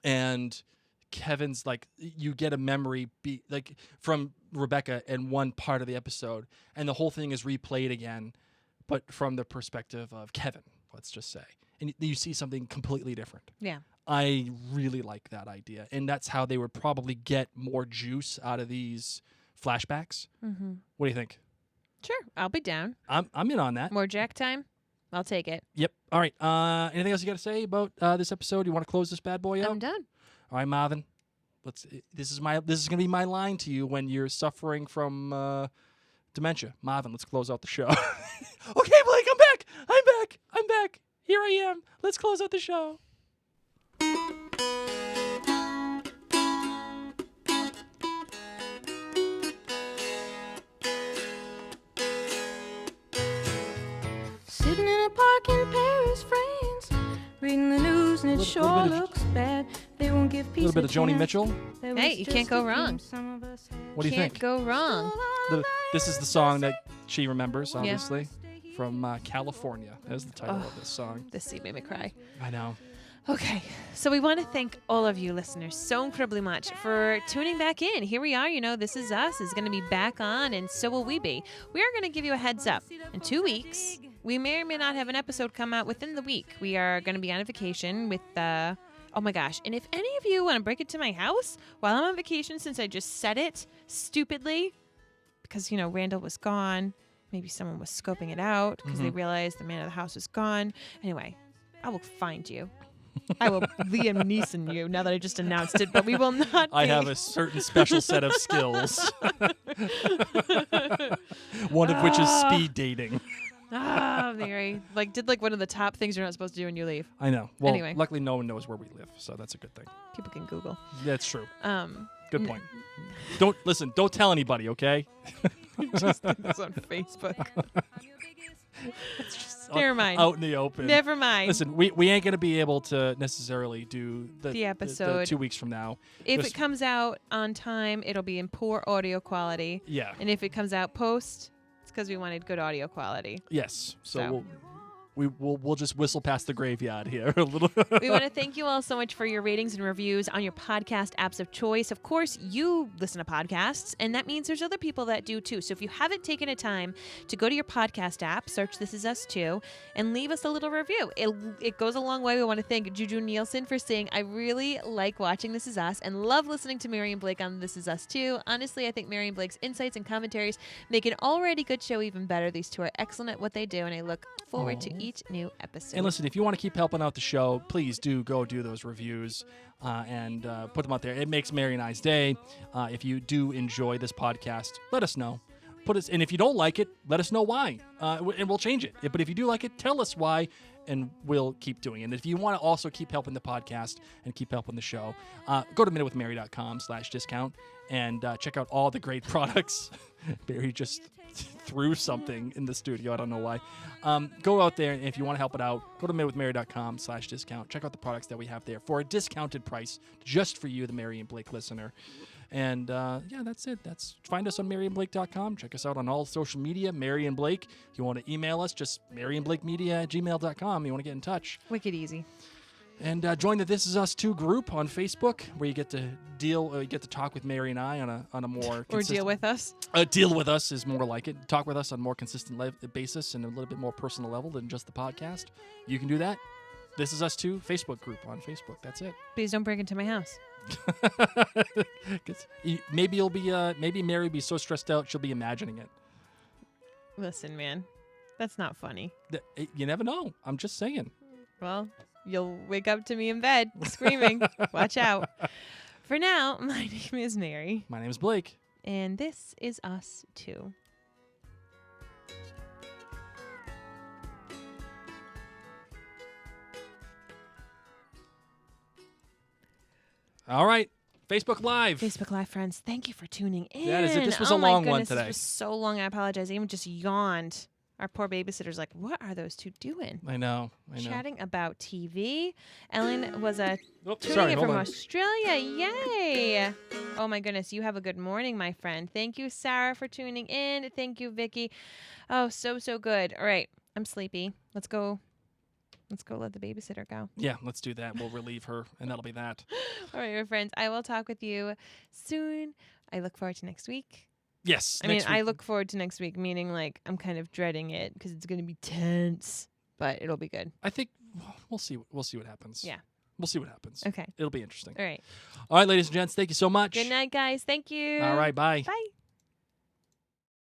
And Kevin's like, you get a memory like from Rebecca in one part of the episode, and the whole thing is replayed again, but from the perspective of Kevin, let's just say. And you see something completely different. Yeah. I really like that idea. And that's how they would probably get more juice out of these flashbacks. Mm-hmm. What do you think? Sure. I'll be down. I'm in on that. More Jack time? I'll take it. Yep. All right. Anything else you got to say about this episode? You want to close this bad boy out? I'm done. All right, Marvin. This is going to be my line to you when you're suffering from dementia. Marvin, let's close out the show. Okay, Blake, I'm back. Here I am. Let's close out the show. Sitting in a park in Paris, France, reading the news and it sure looks bad. They won't give peace A little bit of Joni Mitchell. Hey, you can't go wrong. What do you think? Can't go wrong. This is the song that she remembers, obviously, from California. That's the title of this song. This scene made me cry. I know. Okay, so we want to thank all of you listeners so incredibly much for tuning back in. Here we are, This Is Us is going to be back on, and so will we be. We are going to give you a heads up. In 2 weeks, we may or may not have an episode come out within the week. We are going to be on a vacation with, oh my gosh, and if any of you want to break it to my house while I'm on vacation, since I just said it stupidly, because, Randall was gone, maybe someone was scoping it out because they realized the man of the house was gone. Anyway, I will find you. I will Liam Neeson you now that I just announced it, but we will not. I have a certain special set of skills. One of which is speed dating. Mary. Did one of the top things you're not supposed to do when you leave. I know. Well, Anyway. luckily no one knows where we live, so that's a good thing. People can Google. That's true. Good point. n- Don't tell anybody, okay? Just did this on Facebook. Never mind. Out in the open. Never mind. Listen, we ain't going to be able to necessarily do The episode. 2 weeks from now. If it comes out on time, it'll be in poor audio quality. Yeah. And if it comes out post, it's because we wanted good audio quality. Yes. So. We'll just whistle past the graveyard here a little. We want to thank you all so much for your ratings and reviews on your podcast apps of choice. Of course, you listen to podcasts, and that means there's other people that do too. So if you haven't taken a time to go to your podcast app, search This Is Us Too, and leave us a little review. It goes a long way. We want to thank Juju Nielsen for saying, I really like watching This Is Us and love listening to Mary and Blake on This Is Us Too. Honestly, I think Mary and Blake's insights and commentaries make an already good show even better. These two are excellent at what they do, and I look forward to each new episode. And listen, if you want to keep helping out the show, please do go do those reviews and put them out there. It makes Mary and I's day. If you do enjoy this podcast, let us know. And if you don't like it, let us know why, and we'll change it. But if you do like it, tell us why, and we'll keep doing it. And if you want to also keep helping the podcast and keep helping the show, go to minutewithmary.com/discount and check out all the great products. Barry just threw something in the studio. I don't know why. Go out there, and if you want to help it out, go to minutewithmary.com/discount. Check out the products that we have there for a discounted price just for you, the Mary and Blake listener. And yeah, that's it. Find us on maryandblake.com. Check us out on all social media, Mary and Blake. If you want to email us, just maryandblakemedia@gmail.com. You want to get in touch. Wicked easy. And join the This Is Us 2 group on Facebook, where you get to talk with Mary and I on a more Or deal with us. Deal with us is more like it. Talk with us on a more consistent basis and a little bit more personal level than just the podcast. You can do that. This Is Us 2 Facebook group on Facebook. That's it. Please don't break into my house. Maybe you'll be maybe Mary will be so stressed out she'll be imagining it. Listen, man, that's not funny. You never know. I'm just saying. Well, you'll wake up to me in bed screaming. Watch out. For now, my name is Mary. My name is Blake. And this is Us 2. All right. Facebook Live. Facebook Live, friends. Thank you for tuning in. That is it. This was oh a my long one goodness, today. This was so long. I apologize. I even just yawned. Our poor babysitter's like, what are those two doing? I know. Chatting about TV. Ellen was Sorry, in hold from on. Australia. Yay. Oh, my goodness. You have a good morning, my friend. Thank you, Sarah, for tuning in. Thank you, Vicky. Oh, so good. All right. I'm sleepy. Let's go let the babysitter go. Yeah, let's do that. We'll relieve her, and that'll be that. All right, my friends. I will talk with you soon. I look forward to next week. Yes. I look forward to next week, meaning like I'm kind of dreading it because it's going to be tense, but it'll be good. I think we'll see. We'll see what happens. Yeah. We'll see what happens. Okay. It'll be interesting. All right. All right, ladies and gents, thank you so much. Good night, guys. Thank you. All right, bye. Bye.